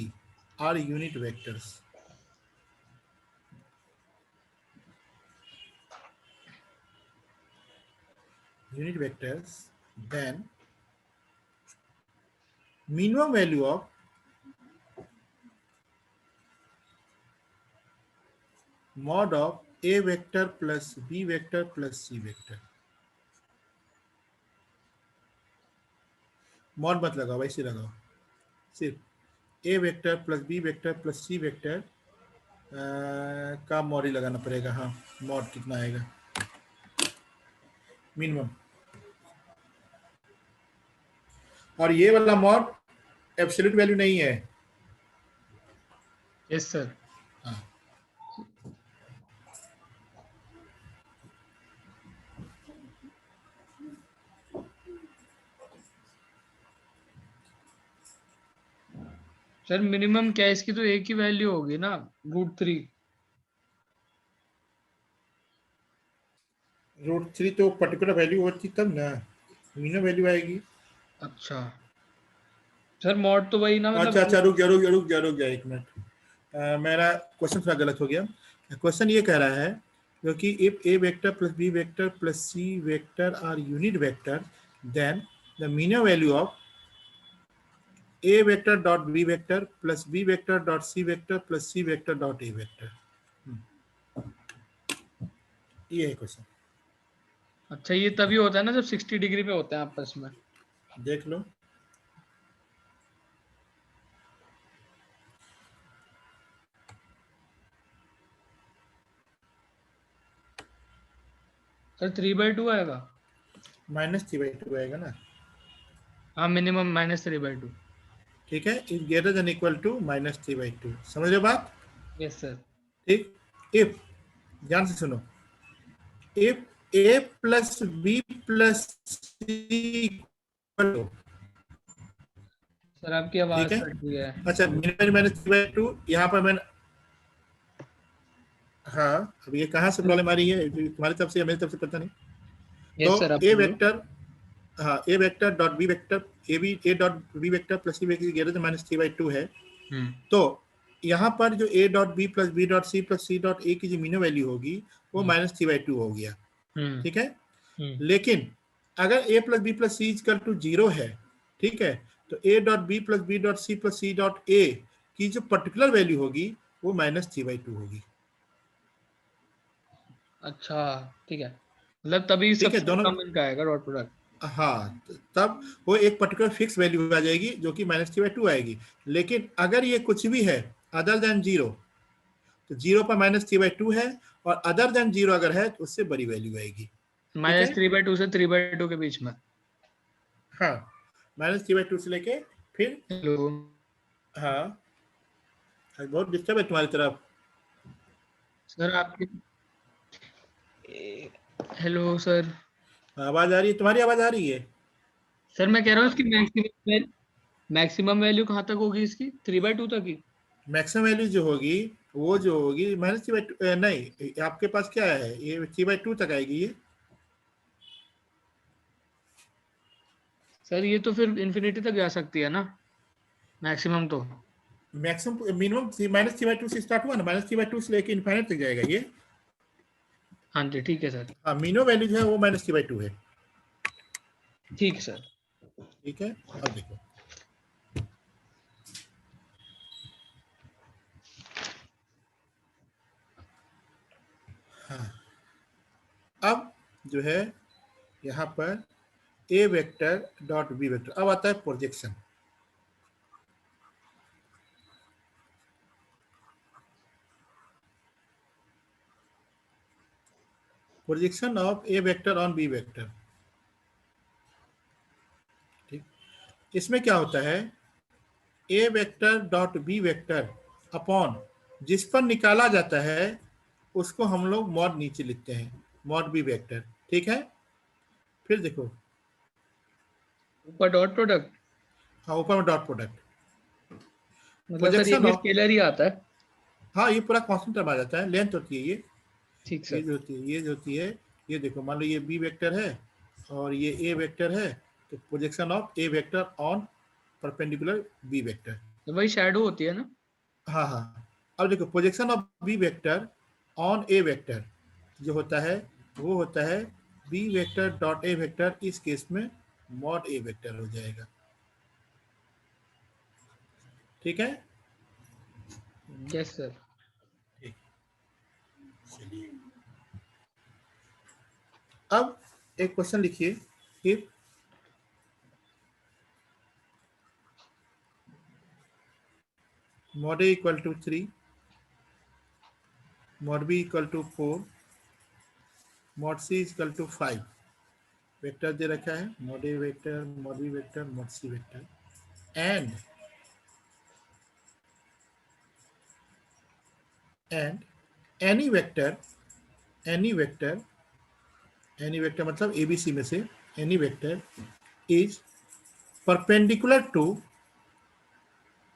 are unit vectors, then minimum value of mod of A vector plus B vector plus C vector, mod मत लगाओ, वैसे लगाओ, सिर्फ A vector plus B vector plus C vector का mod ही लगाना पड़ेगा। हाँ, मॉड कितना आएगा मिनिमम, और ये वाला मॉड एब्सोल्यूट वैल्यू नहीं है।
Yes sir.
हाँ,
सर मिनिमम क्या है इसकी, तो एक ही वैल्यू होगी ना, √3।
√3 तो पर्टिकुलर वैल्यू होती तब ना मिनिमम वैल्यू आएगी।
अच्छा सर मॉड तो वही ना, मतलब
अच्छा रुक जा एक मिनट। मेरा क्वेश्चन थोड़ा गलत हो गया। क्वेश्चन ये कह रहा है क्योंकि if A vector plus B vector plus C vector are unit vector then the mean value of A vector dot B vector plus B vector dot C vector plus C vector dot A vector. ये है question.
अच्छा, ये तभी होता है ना जब 60 degree पे होते हैं आपस में।
देख लो।
सर 3/2 आएगा।
-3/2 आएगा ना।
हाँ, मिनिमम -3/2।
ठीक है, is greater than equal to -3/2। समझ रहे बात?
Yes sir.
ठीक। इफ, ध्यान से सुनो, if A plus B plus C,
sir आपकी
ठीक
आवाज
है।
कट रही है।
अच्छा, -3/2 यहाँ पर मैंने, हाँ अब ये कहाँ से प्रॉब्लम आ रही है, तुम्हारी तरफ से या मेरी तरफ से पता नहीं।
यस सर,
तो
आप
ए
बोलो।
वेक्टर, हाँ A vector dot B vector, A dot B vector plus C vector greater than -3/2 है। तो यहाँ पर जो A dot B plus C dot A की जो मीनो वैल्यू होगी वो -3/2 हो गया। ठीक है। लेकिन अगर A plus B plus C equal to 0 है, ठीक है, तो A dot B dot C plus C dot A की जो पर्टिकुलर वैल्यू होगी वो -3/2 होगी।
अच्छा ठीक है, मतलब तभी
ठीक है,
सबसे
दोनों,
कम इनका आएगा डॉट प्रोडक्ट।
हाँ तब वो एक पर्टिकुलर फिक्स वैल्यू आ जाएगी जो कि -3/2 आएगी। लेकिन अगर ये कुछ भी है अदर देन 0, तो 0 पर -3/2 है, और अदर देन 0 अगर है तो उससे बड़ी वैल्यू आएगी। ठीक है,
-3/2 से 3/2 के बीच में।
हाँ, -3/2 से लेके फिर,
हेलो
हाँ बहुत डिस्टर्ब है तुम्हारी तरफ।
सर आपकी, हेलो सर।
आवाज आ रही है, तुम्हारी आवाज आ रही है।
सर मैं कह रहा हूँ इसकी मैक्सिमम वैल्यू कहाँ तक होगी इसकी, 3/2 तक ही।
मैक्सिमम वैल्यू जो होगी वो जो होगी -3/2 नहीं, आपके पास क्या है, ये 3/2 तक आएगी ये।
सर ये तो फिर इन्फिनिटी तक जा सकती है ना, मैक्सिमम तो।
मैक्सिमम मिनिमम -3/2 से स्टार्ट हुआ ना, -3/2 से लेके इनफाइनाइट तक जाएगा ये।
हाँ जी ठीक है सर।
हाँ, मीनो वैल्यू जो है वो -3/2 है।
ठीक है सर।
ठीक है, अब देखो, हाँ अब जो है यहाँ पर A vector dot B vector, अब आता है projection. Projection of A vector on B vector. ठीक, इसमें क्या होता है, A vector dot B vector upon जिस पर निकाला जाता है उसको हम लोग मॉड नीचे लिखते हैं, मॉड बी वेक्टर। ठीक है, फिर देखो,
ऊपर डॉट प्रोडक्ट,
हाँ ऊपर में डॉट प्रोडक्ट।
मतलब सर ये
प्रोजेक्शन
भी
ऑफ,
स्केलर ही आता है।
हाँ ये पूरा कांस्टेंट टर्म आ जाता है, लेंथ होती है ये।
ठीक
ये
सर।
जो होती है, ये जो होती है, ये देखो मान लो ये बी वेक्टर है और ये ए वेक्टर है, तो projection of A vector on perpendicular B vector.
तो वही शैडो होती है ना।
हाँ हाँ, अब देखो projection of B vector on A vector जो होता है वो होता है B vector dot A vector, इस केस में मॉड ए वेक्टर हो जाएगा। ठीक है,
यस सर।
ठीक, चलिए अब एक क्वेश्चन लिखिए कि mod A equal to 3, mod B equal to 4, mod C equal to 5 vector दे रखा है, mod A vector, mod B vector, mod C vector, and any vector, any vector, any vector मतलब ABC में से any vector is perpendicular to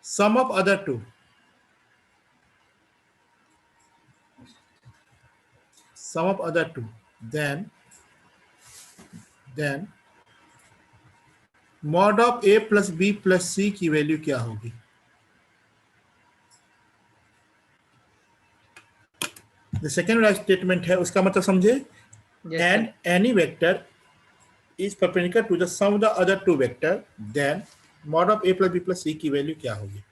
sum of other two, sum of other two, then mod of A plus B plus C की value क्या होगी? जो second वाला statement है उसका मतलब समझे,
yes
and
sir.
Any vector is perpendicular to the sum of the other two vector, then mod of A plus B plus C की वैल्यू क्या होगी?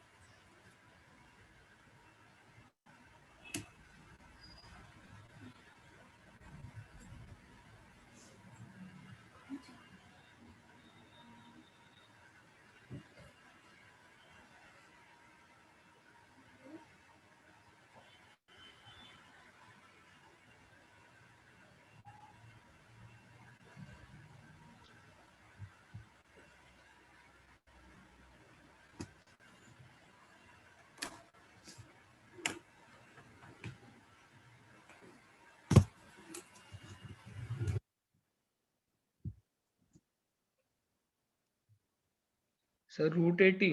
सर √80।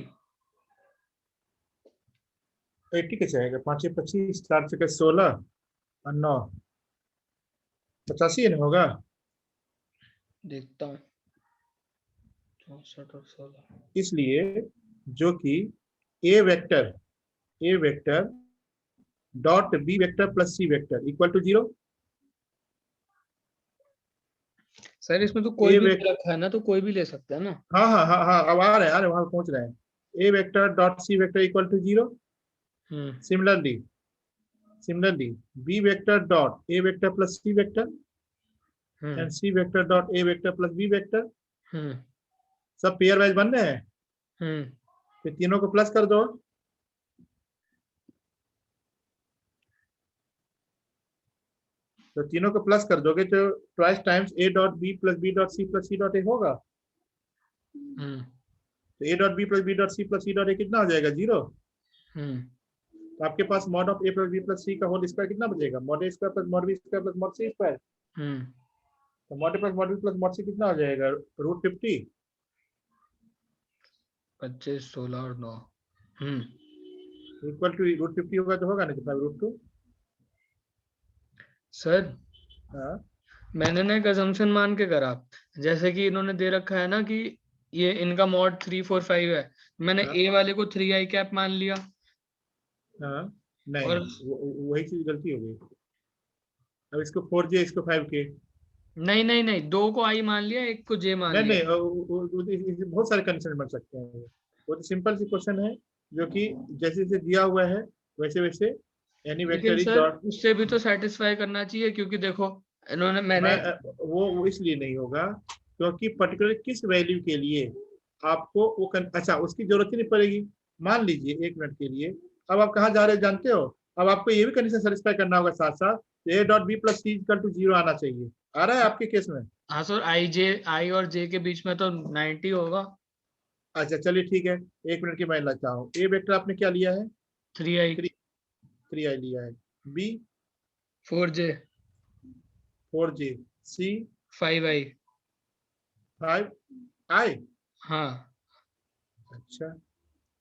80 कैसे आएगा? 5 25, 4 से 16 और 9 85 नहीं होगा?
देखता हूँ। 64 और 16।
इसलिए जो कि A vector dot B vector plus C vector equal to 0।
Sir इसमें तो कोई
ए
भी
वेक्टर,
दे रखा है ना, तो कोई भी ले सकता है ना।
हाँ हाँ हाँ हाँ, अब आ रहे वहां पहुंच रहे हैं। A vector dot C vector equal to 0।
Hmm
similarly B vector dot A vector plus C vector
hmm
and C vector dot A vector plus B vector,
hmm
सब पेयर वाइज बन रहे हैं।
हम्म
फिर तीनों को प्लस कर दो, तो तीनों को प्लस कर दोगे तो twice times A dot B plus C dot A होगा।
हम्म
तो A dot B plus C dot A कितना हो जाएगा? 0।
हम्म
तो आपके पास mod of A plus B plus C का होल स्क्वायर कितना बचेगा? Mod A square plus mod B square plus mod C square.
Hmm
तो mod A plus mod B plus mod C कितना हो जाएगा? √50।
25 16 और 9।
इक्वल टू √50 होगा तो होगा ना कितना? √2।
सर
हाँ
मैंने ना एक assumption मान के करा, जैसे कि इन्होंने दे रखा है ना कि ये इनका मॉड 3 4 5 है, मैंने
हाँ
ए वाले को 3i कैप मान लिया।
हाँ, नहीं
और
वही चीज गलती हो गई। अब इसको 4J इसको 5K।
नहीं नहीं नहीं, 2 को आई मान लिया, 1 को जे मान
नहीं
लिया।
नहीं, बहुत सारे कंडीशन बन सकते हैं। वो तो सिंपल सी क्वेश्चन है, जो कि जैसे जैसे दिया हुआ है वैसे वैसे एनी
लेकिन
वेक्टर इज
सर
डॉट।
उससे भी तो सेटिस्फाई करना चाहिए, क्योंकि देखो इन्होंने मैंने।
वो इसलिए नहीं होगा क्योंकि पर्टिकुलर किस वैल्यू के लिए आपको वो अच्छा उसकी जरूरत ही नहीं पड़ेगी। मान लीजिए 1 मिनट के लिए, अब आप कहाँ जा रहे हैं जानते हो? अब आपको ये भी कंडीशन सेटिस्फाई करना होगा साथ साथ, A dot B plus C equal to 0 आना चाहिए। आ रहा है आपके केस में?
हाँ सर, आई और जे के बीच में तो 90 होगा।
अच्छा चलिए ठीक है, 1 मिनट की मैं लगता हूँ। ए वेक्टर आपने क्या लिया है?
3i
3 आई लिया है। बी
4j
4J, सी
5i।
5I।
हाँ
अच्छा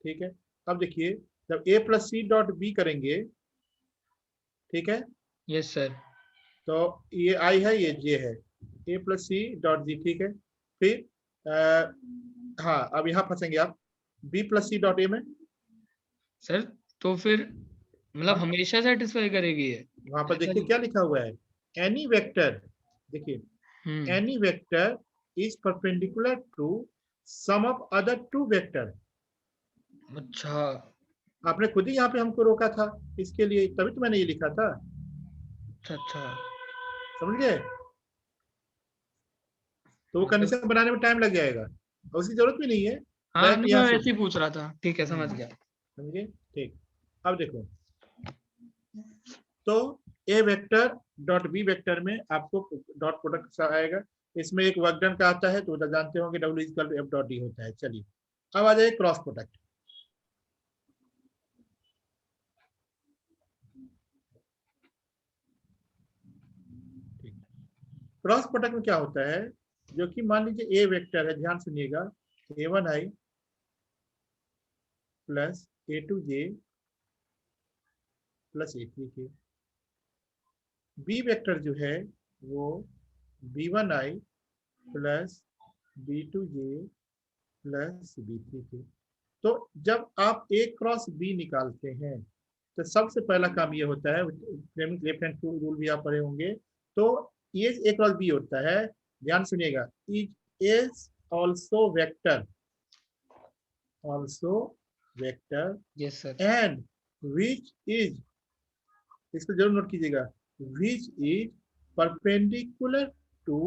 ठीक है। अब देखिए, जब ए प्लस सी डॉट बी करेंगे, ठीक है,
यस सर।
तो ये आई है ये जे है, ए प्लस सी डॉट जी, ठीक है। फिर हाँ अब यहाँ फंसेंगे आप, B plus C dot A में।
सर तो फिर मतलब
हाँ
हमेशा सेटिस्फाई करेगी ये?
वहां पर
ऐसा
देखिए
नहीं।
क्या लिखा हुआ है, एनी वेक्टर, देखिए
hmm
any vector is perpendicular to sum of other two vector.
अच्छा
आपने खुद ही यहाँ पे हमको रोका था इसके लिए, तभी तो मैंने ये लिखा था,
अच्छा अच्छा।
समझ गए? तो वो
मतलब
कंडीशन बनाने में टाइम लग जाएगा और उसकी जरूरत भी नहीं है।
हाँ,
डायरेक्ट
नहीं
यहाँ
मैं
से
ऐसे ही पूछ रहा था, ठीक है समझ गया।
समझे? ठीक। अब देखो, तो A vector dot B vector में आपको डॉट प्रोडक्ट आएगा। इसमें एक वर्क डन का आता है, तो उधर जानते होंगे W equal to F dot D होता है। चलिए अब आ जाए क्रॉस प्रोडक्ट। क्रॉस प्रोडक्ट में क्या होता है, जो कि मान लीजिए ए वेक्टर है, ध्यान सुनिएगा, A1i plus A2j plus A3k। B vector जो है वो B1i plus B2j plus B, ठीक है। तो जब आप ए क्रॉस बी निकालते हैं तो सबसे पहला काम ये होता है, लेफ्ट हैंड रूल भी आप पढ़े होंगे, तो ये ए क्रॉस बी होता है, ध्यान सुनिएगा, is also vector, also vector
yes sir.
And which is, इसको जरूर नोट कीजिएगा, which is perpendicular to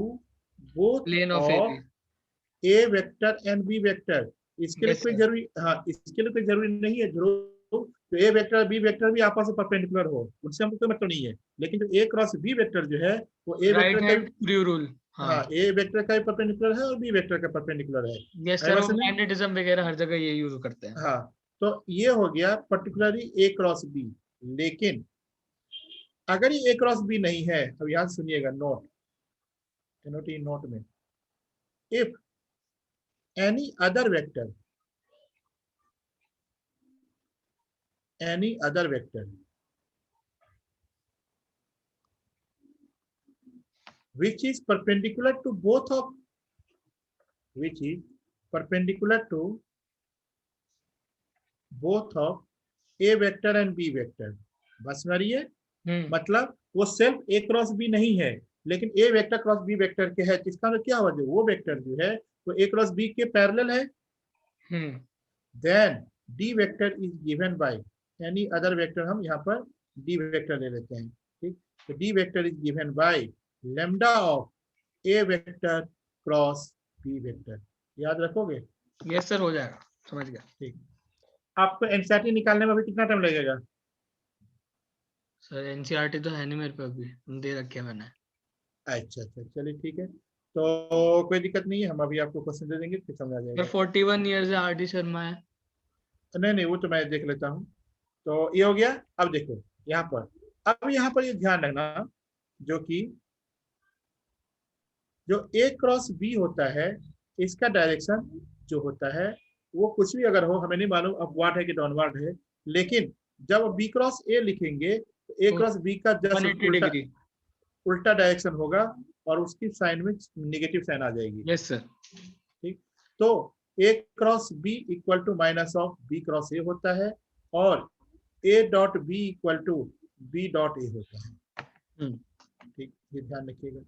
both
plane of
of
AB.
A vector and B vector. इसके लिए
यस
कोई
सर।
जरूरी, हाँ इसके लिए कोई जरूरी नहीं है ध्रुव तो ए वेक्टर बी वेक्टर भी आपस में परपेंडिकुलर हो, उनसे हमको कोई मतलब नहीं है, लेकिन जो ए क्रॉस बी वेक्टर जो है वो ए
राइट
वेक्टर का,
हैंड प्री रूल। हाँ
हाँ ए वेक्टर का भी परपेंडिकुलर है और बी वेक्टर का परपेंडिकुलर है।
यस
है
सर,
बात
वो
समझे?
मैग्नेटिज्म वगैरह हर जगह ये यूज करते हैं।
हाँ, तो ये हो गया पर्टिकुलरली ए क्रॉस बी। लेकिन अगर ये ए क्रॉस बी नहीं है, अब याद सुनिएगा, नोट, नोट में, if any other vector, any other vector which is perpendicular to both of, which is perpendicular to both of a vector and b vector, बस में आ रही है? मतलब वो सेल्फ ए क्रॉस बी नहीं है, लेकिन ए वेक्टर क्रॉस बी वेक्टर के है, इसका मतलब क्या हुआ, जो वो वेक्टर जो है वो ए क्रॉस बी के पैरेलल है, then D vector is given by any other vector, हम यहाँ पर डी वेक्टर ले लेते हैं, ठीक। तो D vector is given by lambda of A vector cross B vector, याद रखोगे?
यस सर, हो जाएगा, समझ गया।
ठीक, आपको एनसीईआरटी निकालने में अभी कितना टाइम लगेगा?
सर एनसीईआरटी तो है नहीं मेरे पे, अभी दे रखी है मैंने।
अच्छा अच्छा, चलिए ठीक है, तो कोई दिक्कत नहीं है, हम अभी आपको क्वेश्चन दे देंगे, फिर समझ आ जाएगा।
41 ईयर्स है आर डी शर्मा है।
नहीं वो तो मैं देख लेता हूँ। तो ये हो गया। अब देखो यहाँ पर, अब यहाँ पर ये ध्यान रखना, जो कि जो ए क्रॉस बी होता है, इसका डायरेक्शन जो होता है वो कुछ भी अगर हो, हमें नहीं मालूम अपवार्ड है कि डाउनवार्ड है, लेकिन जब बी क्रॉस ए लिखेंगे तो ए क्रॉस बी का जस्ट
180 डिग्री।
उल्टा डायरेक्शन होगा और उसकी साइन में नेगेटिव साइन आ जाएगी।
Yes sir.
ठीक, तो A cross B equal to minus of B cross A होता है और A dot B equal to B dot A होता है। ठीक, ये ध्यान रखिएगा।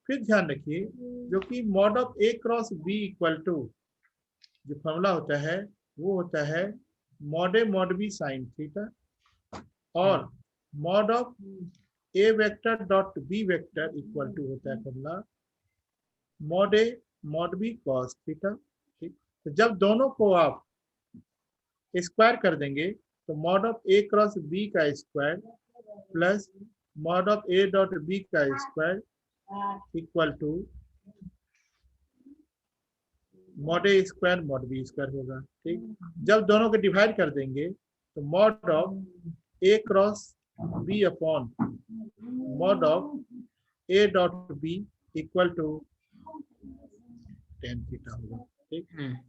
फिर ध्यान रखिए, जो कि mod of A cross B equal to, जो फॉर्मूला होता है वो होता है mod A mod B sine theta और mod of A vector dot B vector equal to होता है formula mod A mod B cos theta. ठीक, तो जब दोनों को आप स्क्वायर कर देंगे तो mod of A cross B का square plus mod of A dot B का square equal to mod A square mod B square होगा। ठीक, जब दोनों को डिवाइड कर देंगे तो mod of A cross B upon mod of A dot B equal to tan theta होगा। ठीक,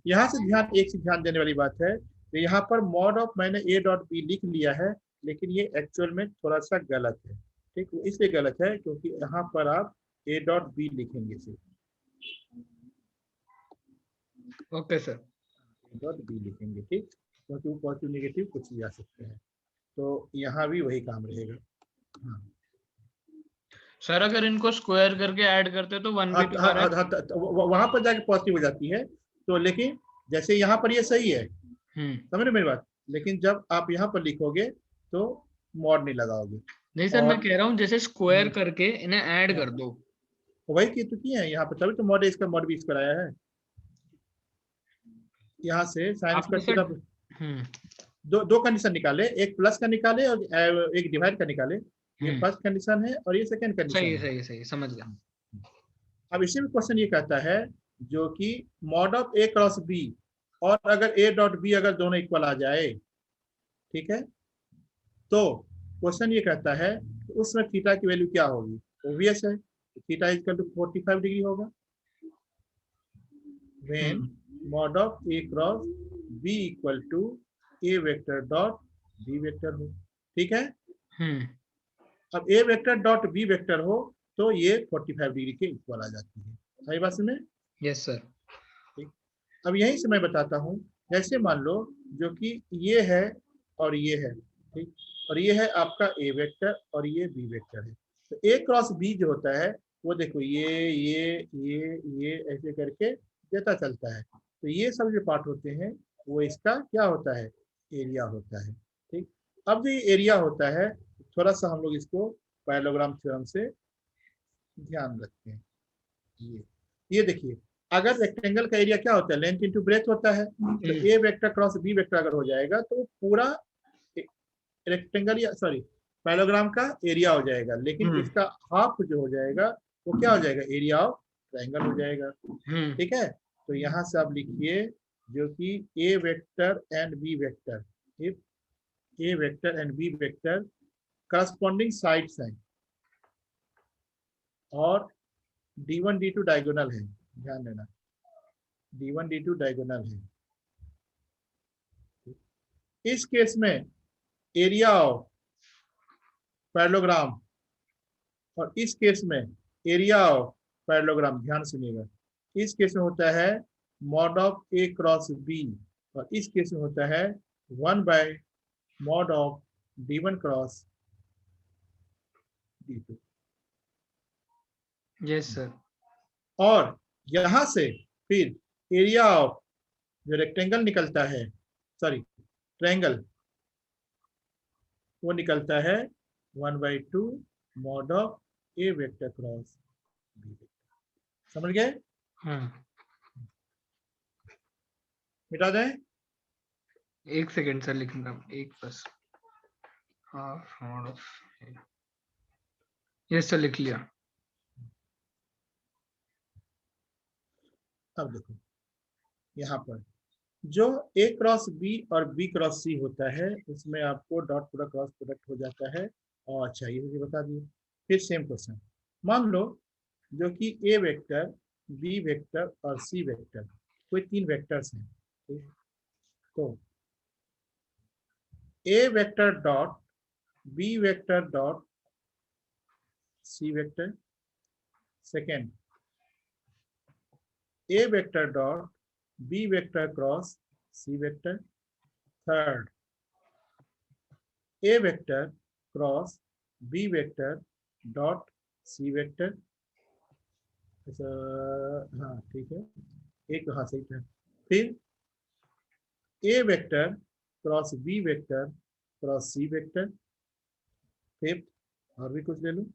यहाँ से ध्यान, एक से ध्यान देने वाली बात है, तो यहाँ पर मॉड ऑफ मैंने ए डॉट बी लिख लिया है, लेकिन ये एक्चुअल में थोड़ा सा गलत है। ठीक, वो इसलिए गलत है क्योंकि यहाँ पर आप ए डॉट बी लिखेंगे सिर्फ,
ओके सर,
डॉट बी लिखेंगे। ठीक, क्योंकि वो पॉजिटिव नेगेटिव कुछ भी आ सकते हैं, तो यहाँ भी वही काम रहेगा। हाँ
सर अगर इनको स्क्वायर करके ऐड करते तो 1 भी तो
वहां पर जाके पॉजिटिव हो जाती है, तो लेकिन जैसे यहाँ पर ये सही है, समझ रहे मेरी बात, लेकिन जब आप यहाँ पर लिखोगे तो मॉड नहीं लगाओगे।
नहीं सर, मैं कह रहा हूँ जैसे स्क्वायर करके इन्हें ऐड कर दो,
वही की तो किए हैं यहाँ पर, तभी तो मॉड इसका मॉड भी इस पर आया है। यहाँ से साइंस का दो कंडीशन निकाले, एक प्लस का निकाले और एक डिवाइड का निकाले, ये फर्स्ट कंडीशन है और ये सेकंड कंडीशन है।
सही सही समझ गया।
अब इसी में क्वेश्चन ये कहता है, जो कि mod of A cross B और अगर ए डॉट बी अगर दोनों इक्वल आ जाए, ठीक है, तो क्वेश्चन ये कहता है तो उसमें थीटा की वैल्यू क्या होगी? ओब्वियस है, थीटा इक्वल टू 45 डिग्री होगा when mod of A cross B equal to A vector dot B vector हो। ठीक है, अब A vector dot B vector हो तो ये 45 डिग्री के इक्वल आ जाती है। सही बात में?
Yes sir.
ठीक, अब यहीं से मैं बताता हूँ, जैसे मान लो जो कि ये है और ये है, ठीक, और ये है आपका ए वेक्टर और ये बी वेक्टर है। तो ए क्रॉस बी जो होता है वो देखो ये ऐसे करके देता चलता है। तो ये सब जो पार्ट होते हैं वो इसका क्या होता है, एरिया होता है। ठीक, अब जो ये एरिया होता है थोड़ा सा हम लोग इसको पैरेललोग्राम थ्योरम से ध्यान रखते हैं। ये देखिए, अगर रेक्टेंगल का एरिया क्या होता है, लेंथ इनटू ब्रेथ होता है। तो A vector cross B vector अगर हो जाएगा तो पूरा रेक्टेंगल या सॉरी पैरेललोग्राम का एरिया हो जाएगा, लेकिन इसका हाफ जो हो जाएगा वो क्या हो जाएगा, एरिया ऑफ ट्रायंगल हो जाएगा। ठीक है, तो यहाँ से आप लिखिए जो कि A vector and B vector, if A vector and B vector corresponding sides हैं और D1 D2 डायगोनल है, ध्यान देना D1 D2 डायगोनल है। इस केस में एरिया ऑफ पैरेललोग्राम और इस केस में एरिया ऑफ पैरेललोग्राम, ध्यान सुनिएगा, इस केस में होता है mod of A cross B और इस केस में होता है 1/mod of D1 cross D2।
Yes sir.
और यहां से फिर एरिया ऑफ जो रेक्टेंगल निकलता है, सॉरी ट्रायंगल, वो निकलता है 1/2 mod of A vector cross B vector. समझ गए? मिटा दें?
एक सेकेंड सर, लिख रहा हूँ एक बस। यस सर, लिख लिया।
अब देखो यहाँ पर जो ए क्रॉस बी और बी क्रॉस सी होता है उसमें आपको डॉट प्रोडक्ट क्रॉस प्रोडक्ट हो जाता है। और अच्छा ये मुझे बता दिए। फिर सेम क्वेश्चन, मान लो जो कि ए वेक्टर बी वेक्टर और सी वेक्टर कोई 3 वेक्टर्स हैं, ठीक? तो A vector dot B vector dot C vector, second A vector dot B vector cross C vector, third A vector cross B vector dot C vector. अच्छा हाँ ठीक है, एक हाँ सही था। फिर A vector cross B vector cross C vector, fifth और भी कुछ ले लो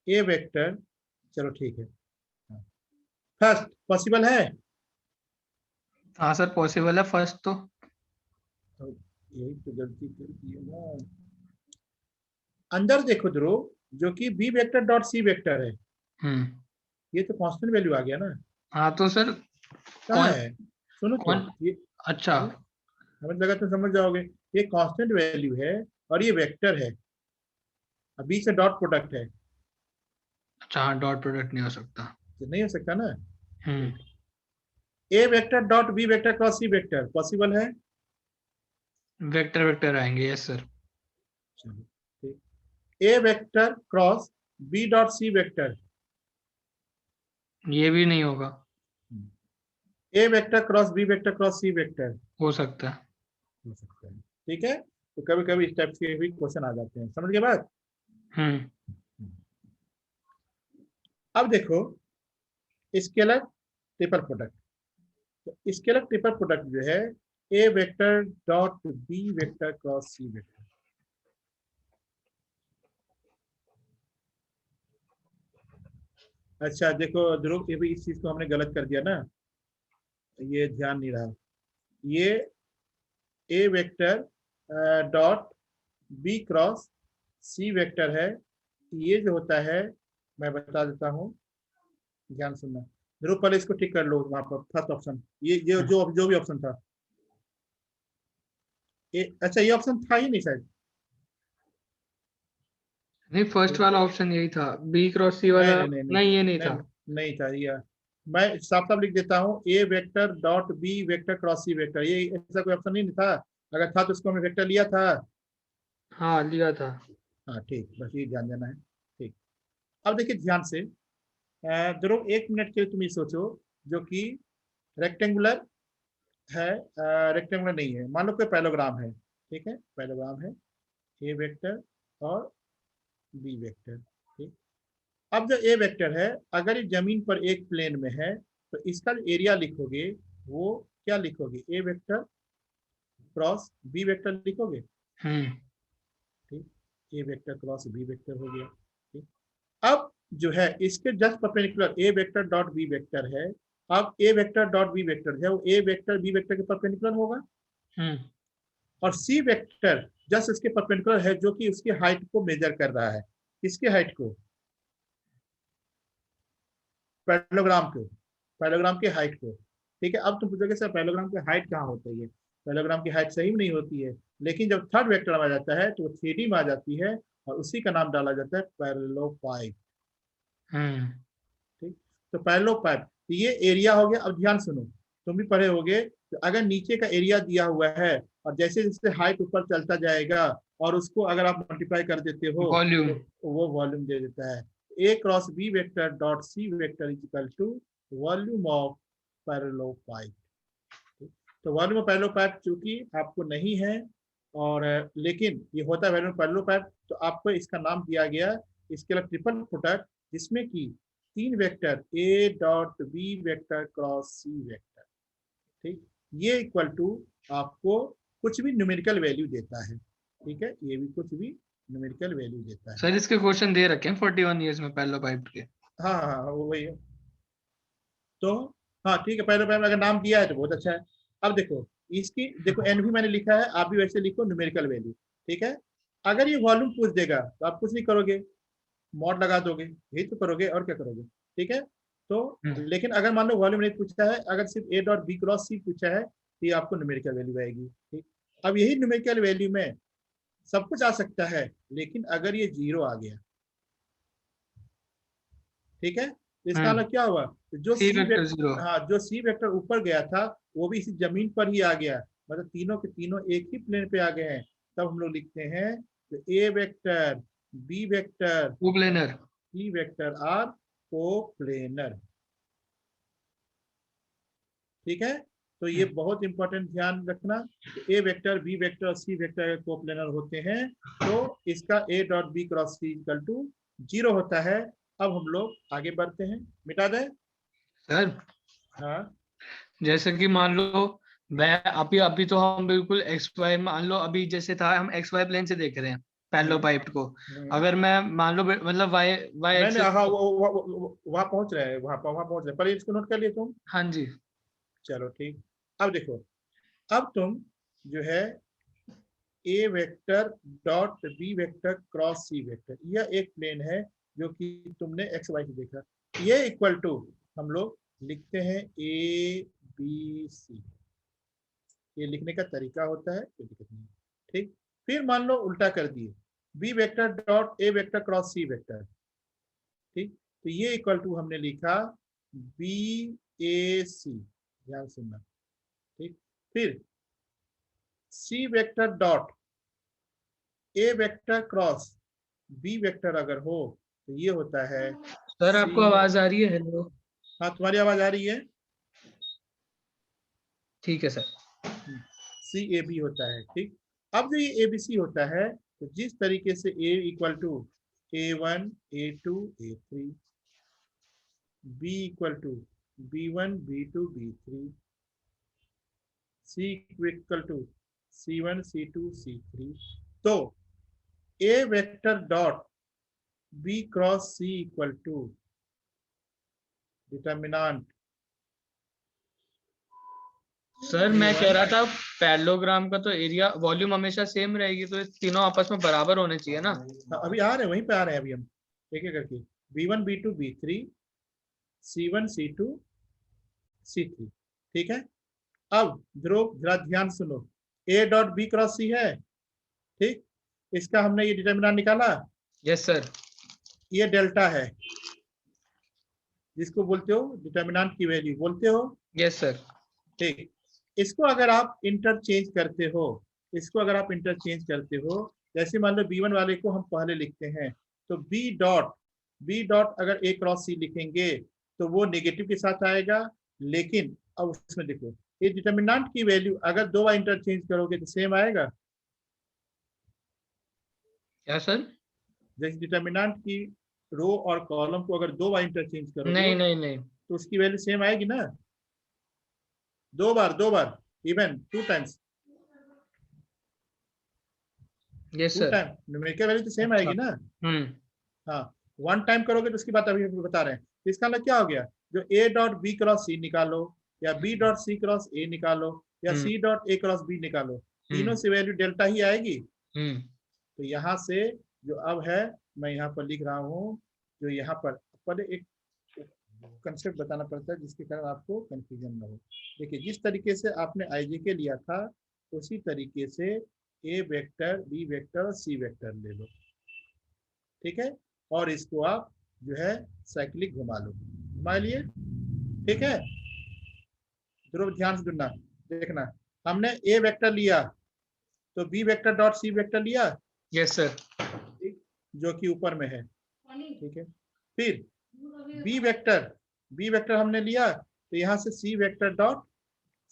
ए वेक्टर, चलो ठीक है। फर्स्ट पॉसिबल है?
हाँ सर पॉसिबल है फर्स्ट तो।
यही तो गलती कर दी है ना। अंदर देखो ध्रुव, जो कि B vector dot C vector है, ये तो कांस्टेंट वैल्यू आ गया ना।
हाँ तो सर
कहाँ है, सुनो तो ये,
अच्छा
समझ लगा तो समझ जाओगे। ये कांस्टेंट वैल्यू है और ये वेक्टर है, बीच से डॉट प्रोडक्ट है,
अच्छा। हाँ डॉट प्रोडक्ट नहीं हो सकता।
तो नहीं हो सकता ना। A vector dot B vector cross C vector possible है?
वेक्टर वेक्टर आएंगे, यस सर।
चलो ठीक, A vector cross B dot C vector,
ये भी नहीं होगा।
A vector cross B vector cross C vector
हो सकता है।
हो सकता है। ठीक है, तो कभी कभी इस टाइप के भी क्वेश्चन आ जाते हैं, समझ गए बात? अब देखो स्केलर ट्रिपल प्रोडक्ट, तो स्केलर ट्रिपल प्रोडक्ट जो है A vector dot B vector cross C vector. अच्छा देखो ध्रुव, ये भी इस चीज को हमने गलत कर दिया ना, ये ध्यान नहीं रहा। ये A vector dot B cross C vector है, ये जो होता है मैं बता देता हूँ, ध्यान सुनना। ध्रुव पहले इसको ठीक कर लो, वहां पर फर्स्ट ऑप्शन ये जो भी ऑप्शन था अच्छा ये ऑप्शन था ही नहीं शायद।
नहीं फर्स्ट वाला ऑप्शन यही था, बी क्रॉस सी वाला। नहीं ये नहीं था।
नहीं था ये, मैं साफ साफ लिख देता हूँ A vector dot B vector cross C vector, ये ऐसा कोई ऑप्शन नहीं था। अगर था तो उसको हमने वेक्टर लिया था।
हाँ लिया था।
हाँ ठीक, बस ये ध्यान देना है। ठीक, अब देखिए ध्यान से ध्रुव, 1 मिनट के लिए तुम ये सोचो जो कि रेक्टेंगुलर है, रेक्टेंगुलर नहीं है। मान लो कोई पैरेललोग्राम है, ठीक है, पैरेललोग्राम है, ए वेक्टर और बी वेक्टर, ठीक। अब जो ए वेक्टर है, अगर ये जमीन पर एक प्लेन में है तो इसका जो एरिया लिखोगे वो क्या लिखोगे, A vector cross B vector लिखोगे, ठीक। A vector cross B vector हो गया, ठीक। अब जो है इसके just perpendicular A vector dot B vector है। अब A vector dot B vector है वो ए वेक्टर बी वेक्टर के परपेंडिकुलर होगा, और सी वेक्टर जस्ट इसके परपेंडिकुलर है, जो कि उसकी हाइट को मेजर कर रहा है। किसके हाइट को, पैरेललोग्राम को, पैरेललोग्राम की हाइट को, ठीक है। अब तुम पूछोगे सर पैरेललोग्राम की हाइट कहाँ होती है, पैरेललोग्राम की हाइट सही में नहीं होती है, लेकिन जब थर्ड वेक्टर आ जाता है तो वो 3D में आ जाती है और उसी का नाम डाला जाता है पैरेललोपाइड, ठीक। तो पैरेललोपाइड ये एरिया हो गया। अब ध्यान सुनो, तुम भी पढ़े होगे, तो अगर नीचे का एरिया दिया हुआ है और जैसे जैसे हाइट ऊपर चलता जाएगा और उसको अगर आप मल्टीप्लाई कर देते हो
वॉल्यूम,
तो वो वॉल्यूम दे देता है। A cross B vector dot C vector is equal to volume of parallelepiped. तो वॉल्यूम ऑफ पैरेललोपाइड चूंकि आपको नहीं है, और लेकिन ये होता है वॉल्यूम ऑफ पैरेललोपाइड, तो आपको इसका नाम दिया गया इसके लिए ट्रिपल प्रोडक्ट, जिसमें कि 3 vector A dot B vector cross C vector, ठीक। ये इक्वल टू आपको कुछ भी न्यूमेरिकल वैल्यू देता है, ठीक है, ये भी कुछ भी न्यूमेरिकल वैल्यू देता है।
सर इसके क्वेश्चन दे रखे हैं 41 इयर्स में पैरेललोपाइड के।
हाँ हाँ हाँ, वही है। तो हाँ ठीक है, पहले अगर नाम दिया है तो बहुत अच्छा है। अब देखो इसकी, देखो एन भी मैंने लिखा है, आप भी वैसे लिखो न्यूमेरिकल वैल्यू, ठीक है। अगर ये वॉल्यूम पूछ देगा तो आप कुछ नहीं करोगे, मॉड लगा दोगे, यही तो करोगे, और क्या करोगे, ठीक है। तो लेकिन अगर मान लो वॉल्यूम नहीं पूछा है, अगर सिर्फ ए डॉट बी क्रॉस सी पूछा है तो ये आपको न्यूमेरिकल वैल्यू आएगी, ठीक। अब यही न्यूमेरिकल वैल्यू में सब कुछ आ सकता है, लेकिन अगर ये 0 आ गया, ठीक है, तो इसका मतलब क्या हुआ, जो
सी
सी
वेक्टर
वेक्टर,
0।
हाँ जो सी वेक्टर ऊपर गया था वो भी इसी जमीन पर ही आ गया, मतलब तीनों के तीनों एक ही प्लेन पे आ गए हैं। तब हम लोग लिखते हैं तो A vector B vector
coplanar.
C vector are coplanar, ठीक है। तो ये बहुत इंपॉर्टेंट ध्यान रखना, ए वेक्टर बी वेक्टर और सी वेक्टर कोप्लेनर होते हैं, तो इसका A dot B cross C equal to 0 होता है। अब हम लोग आगे बढ़ते हैं, मिटा दें।
सर
हाँ
जैसे कि मान लो मैं अभी अभी तो हम बिल्कुल एक्स वाई, मान लो अभी जैसे था हम एक्स वाई प्लेन से देख रहे हैं पैरेललोपाइड को। अगर मैं मान लो मतलब वाई वाई
नहीं नहीं,
एक्सिस।
हाँ वहाँ पहुंच रहे हैं, वहाँ पहुंच रहे हैं, पर इसको नोट कर लिए तुम,
हाँ जी।
चलो ठीक। अब देखो, अब तुम जो है A vector dot B vector cross C vector, यह एक प्लेन है जो कि तुमने एक्स वाई से देखा, ये इक्वल टू हम लोग लिखते हैं ए बी सी। ये लिखने का तरीका होता है, कोई दिक्कत नहीं, ठीक। फिर मान लो उल्टा कर दिए, B vector dot A vector cross C vector, ठीक। तो ये इक्वल टू हमने लिखा बी ए सी, ध्यान सुनना, ठीक। फिर C vector dot A vector cross B vector अगर हो तो ये होता है
सर आपको
सी,
आवाज आ रही है? हेलो।
हाँ तुम्हारी आवाज आ रही है,
ठीक है सर।
सी ए बी होता है, ठीक। अब जो ये ए बी सी होता है, तो जिस तरीके से A equal to A one A two A three, B equal to B one B two B three, C equal to C one C two C three, तो A vector dot B cross C equal to determinant.
Sir मैं कह रहा था parallelogram का तो area volume हमेशा same रहेगी, तो ये तीनों आपस में बराबर होने चाहिए ना।
अभी आ रहे हैं, वहीं पे आ रहे हैं अभी हम एक एक करके, B one B two B three, C one C two C three, ठीक है। अब ध्रुव जरा ध्यान सुनो, A dot B cross C है, ठीक, इसका हमने ये डिटर्मिनेंट निकाला,
यस सर।
ये डेल्टा है, जिसको बोलते हो डिटर्मिनेंट की वैल्यू बोलते हो,
यस सर।
ठीक। इसको अगर आप इंटरचेंज करते हो, इसको अगर आप इंटरचेंज करते हो, जैसे मान लो बी वन वाले को हम पहले लिखते हैं, तो बी डॉट अगर ए क्रॉस सी लिखेंगे तो वो नेगेटिव के साथ आएगा, लेकिन अब उसमें देखो ये डिटर्मिनेंट की वैल्यू अगर 2 बार इंटरचेंज करोगे तो सेम आएगा।
क्या सर?
जैसे डिटर्मिनेंट की रो और कॉलम को अगर 2 बार इंटरचेंज करोगे
नहीं नहीं नहीं।
तो उसकी वैल्यू सेम आएगी ना। 2 बार even 2 times,
yes
2
sir.
Time numerical value तो सेम
अच्छा।
आएगी ना।
हम्म।
हाँ, 1 टाइम करोगे तो उसकी बात अभी हम बता रहे हैं। तो इसका मतलब क्या हो गया, जो A dot B cross C निकालो या B dot C cross A निकालो या
हम्म।
C dot A cross B निकालो, तीनों
हम्म।
से वैल्यू डेल्टा ही आएगी।
हम्म।
तो यहाँ से जो अब है मैं यहाँ पर लिख रहा हूँ, जो यहाँ पर एक कंसेप्ट बताना पड़ता है जिसके कारण आपको कंफ्यूजन ना हो। देखिए, जिस तरीके से आपने आईजेके लिया था उसी तरीके से ए वेक्टर, बी वेक्टर और सी वेक्टर ले लो, ठीक है, और इसको आप जो है साइक्लिक घुमा लो, घुमा लिए, ठीक है। जरूर ध्यान से सुनना, देखना, हमने ए वेक्टर लिया तो B vector dot C vector लिया,
यस सर।
ठीक, जो कि ऊपर में है, ठीक है। फिर बी वेक्टर हमने लिया तो यहाँ से C vector dot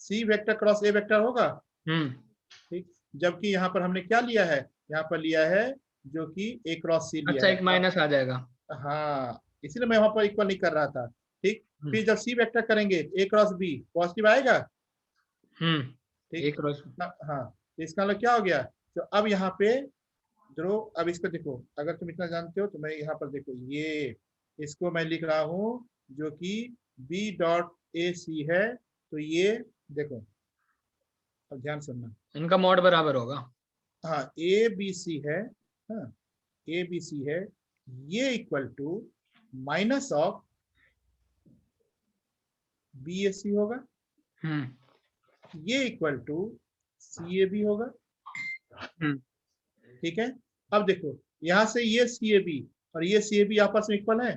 C vector cross A vector होगा,
हम्म।
ठीक। जबकि यहाँ पर हमने क्या लिया है, यहाँ पर लिया है जो कि ए क्रॉस सी लिया
अच्छा,
है।
एक माइनस आ जाएगा।
हाँ, इसीलिए मैं वहां पर इक्वल नहीं कर रहा था, ठीक।
हम्म।
फिर जब सी वेक्टर करेंगे ए क्रॉस बी पॉजिटिव आएगा,
हम्म।
ठीक।
एक रोज।
हाँ, तो इसका मतलब क्या हो गया, तो अब यहाँ पे जो, अब इसको देखो, अगर तुम इतना जानते हो तो मैं यहाँ पर देखो, ये इसको मैं लिख रहा हूँ जो कि बी डॉट ए सी है, तो ये देखो, अब ध्यान सुनना,
इनका मॉड बराबर होगा।
हाँ ए बी सी है, हाँ ए बी सी है, ये equal to minus of B A C होगा, ये equal to C A B होगा,
हम्म।
ठीक है। अब देखो, यहां से ये सी ए बी और ये सी ए बी आपस में इक्वल है,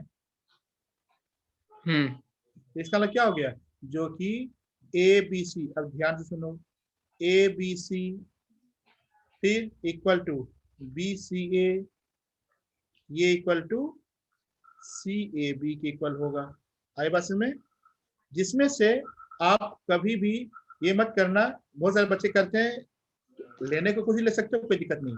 हम्म।
तो इसका मतलब क्या हो गया, जो कि ए बी सी, अब ध्यान से सुनो, ए बी सी फिर equal to B C A, ये equal to C A B के इक्वल होगा। आई बात में, जिसमें से आप कभी भी ये मत करना, बहुत सारे बच्चे करते हैं, लेने को कुछ ही ले सकते हो, कोई दिक्कत नहीं।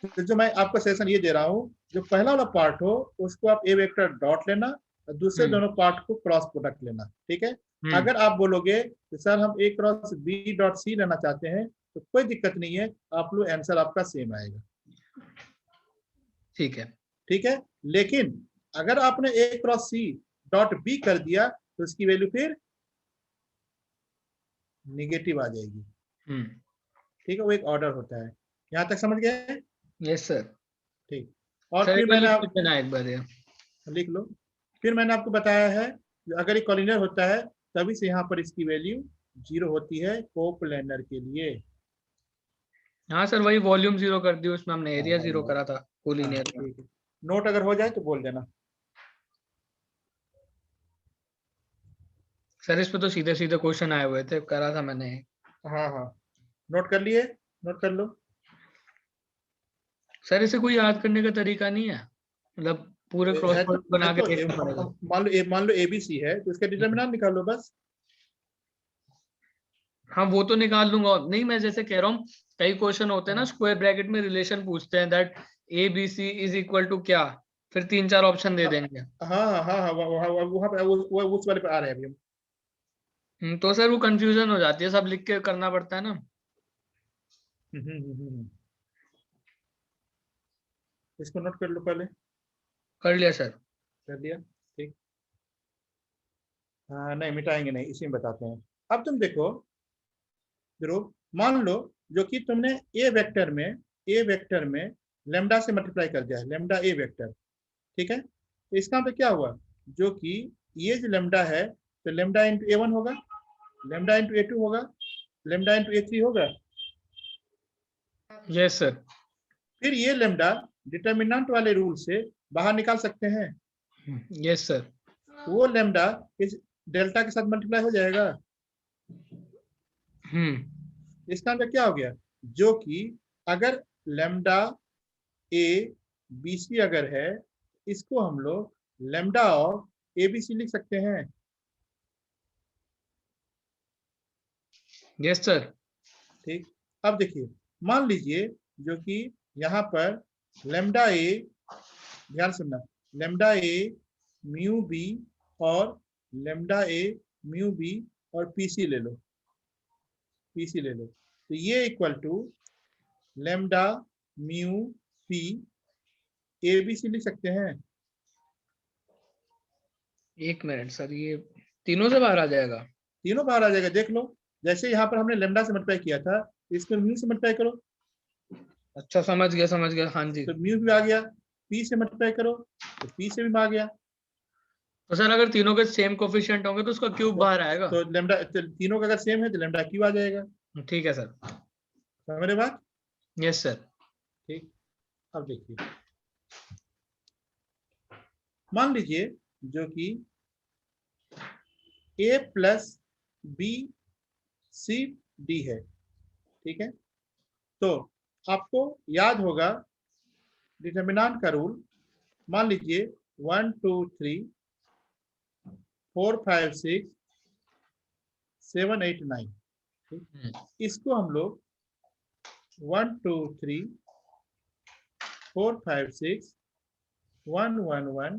तो जो मैं आपको सेशन ये दे रहा हूँ, जो पहला वाला पार्ट हो उसको आप ए वेक्टर डॉट लेना और दूसरे दोनों पार्ट को क्रॉस प्रोडक्ट लेना, ठीक है। अगर आप बोलोगे कि सर हम ए क्रॉस बी डॉट सी लेना चाहते हैं तो कोई दिक्कत नहीं है, आप लोग आंसर आपका सेम आएगा,
ठीक है।
ठीक है। लेकिन अगर आपने ए क्रॉस सी डॉट बी कर दिया तो उसकी वैल्यू फिर निगेटिव आ जाएगी, ठीक है, वो एक ऑर्डर होता है। यहाँ तक समझ गए?
Yes sir.
ठीक। और
सर
फिर मैंने
एक बार ये
लिख लो, फिर मैंने आपको बताया है अगर ये कॉलिनियर होता है तभी से यहाँ पर इसकी वैल्यू 0 होती है कोप्लेनर के लिए।
हाँ सर, वही वॉल्यूम 0 कर दी, उसमें हमने एरिया 0
हाँ,
करा था कोलिनियर में।
ठीक है। नोट अगर हो जाए तो बोल देना।
सर इस पे तो सीधे सीधे क्वेश्चन आए हुए थे, करा था मैंने।
हाँ हाँ, नोट कर लिए, नोट कर लो।
सर इसे कोई याद करने का तरीका नहीं है, मतलब पूरे क्रॉस
है
प्रोडक्ट बना के
तो
देखना पड़ेगा।
मान लो एबीसी है तो इसका डिटरमिनेंट निकाल लो बस।
हाँ वो तो निकाल लूंगा, नहीं मैं जैसे कह रहा हूँ, कई क्वेश्चन होते हैं ना स्क्वायर ब्रैकेट में रिलेशन पूछते हैं, that A B C is equal to क्या, फिर 3-4 ऑप्शन दे देंगे।
हाँ हाँ हाँ, वहाँ पे उस वाले पे आ रहे हैं अभी हम।
तो सर वो कंफ्यूजन हो जाती है, सब लिख के करना पड़ता है ना।
इसको नोट कर लो पहले।
कर लिया सर।
कर दिया, ठीक। हाँ नहीं, मिटाएंगे नहीं, इसी में बताते हैं। अब तुम देखो ध्रुव, मान लो जो कि तुमने ए वेक्टर में लेमडा से मल्टीप्लाई कर दिया है, लेमडा ए वेक्टर, ठीक है। तो इसका पे क्या हुआ, जो कि ये जो लेमडा है तो लेमडा इंटू ए वन होगा, लेमडा इंटू ए टू होगा, लेमडा इंटू ए थ्री होगा।
Yes sir.
फिर ये लेमडा डिटर्मिनेंट वाले रूल से बाहर निकाल सकते हैं,
यस सर।
वो लेमडा इस डेल्टा के साथ मल्टीप्लाई हो जाएगा। इसका मतलब क्या हो गया, जो कि अगर लेमडा ए बी सी अगर है, इसको हम लोग lambda of A B C लिख सकते हैं।
Yes sir.
ठीक, अब देखिए मान लीजिए जो कि यहाँ पर लेमडा ए, ध्यान सुनना, लेमडा ए म्यू बी और लेमडा ए म्यू बी और पीसी ले लो, पीसी ले लो, तो ये equal to lambda mu P A B C लिख सकते हैं।
1 मिनट सर, ये तीनों से बाहर आ जाएगा?
तीनों बाहर आ जाएगा, देख लो, जैसे यहाँ पर हमने लेमडा से मल्टीप्लाई किया था, इसको म्यू से मल्टीप्लाई करो
अच्छा समझ गया, हाँ जी।
तो म्यू भी आ गया, पी से मल्टीप्लाई करो तो पी से भी आ गया।
तो सर अगर तीनों के सेम कोफिशिएंट होंगे तो उसका क्यूब बाहर आएगा?
तो लेमडा तीनों का अगर सेम है तो लेमडा क्यू आ जाएगा।
ठीक है सर।
समझ रहे बात?
Yes sir.
ठीक, अब देखिए मान लीजिए जो कि ए प्लस बी सी डी है, ठीक है, तो आपको याद होगा डिटर्मिनेंट का रूल, मान लीजिए 1 2 3 4 5 6 7 8 9, ठीक, इसको हम लोग 1 2 3 4 5 6 1 1 1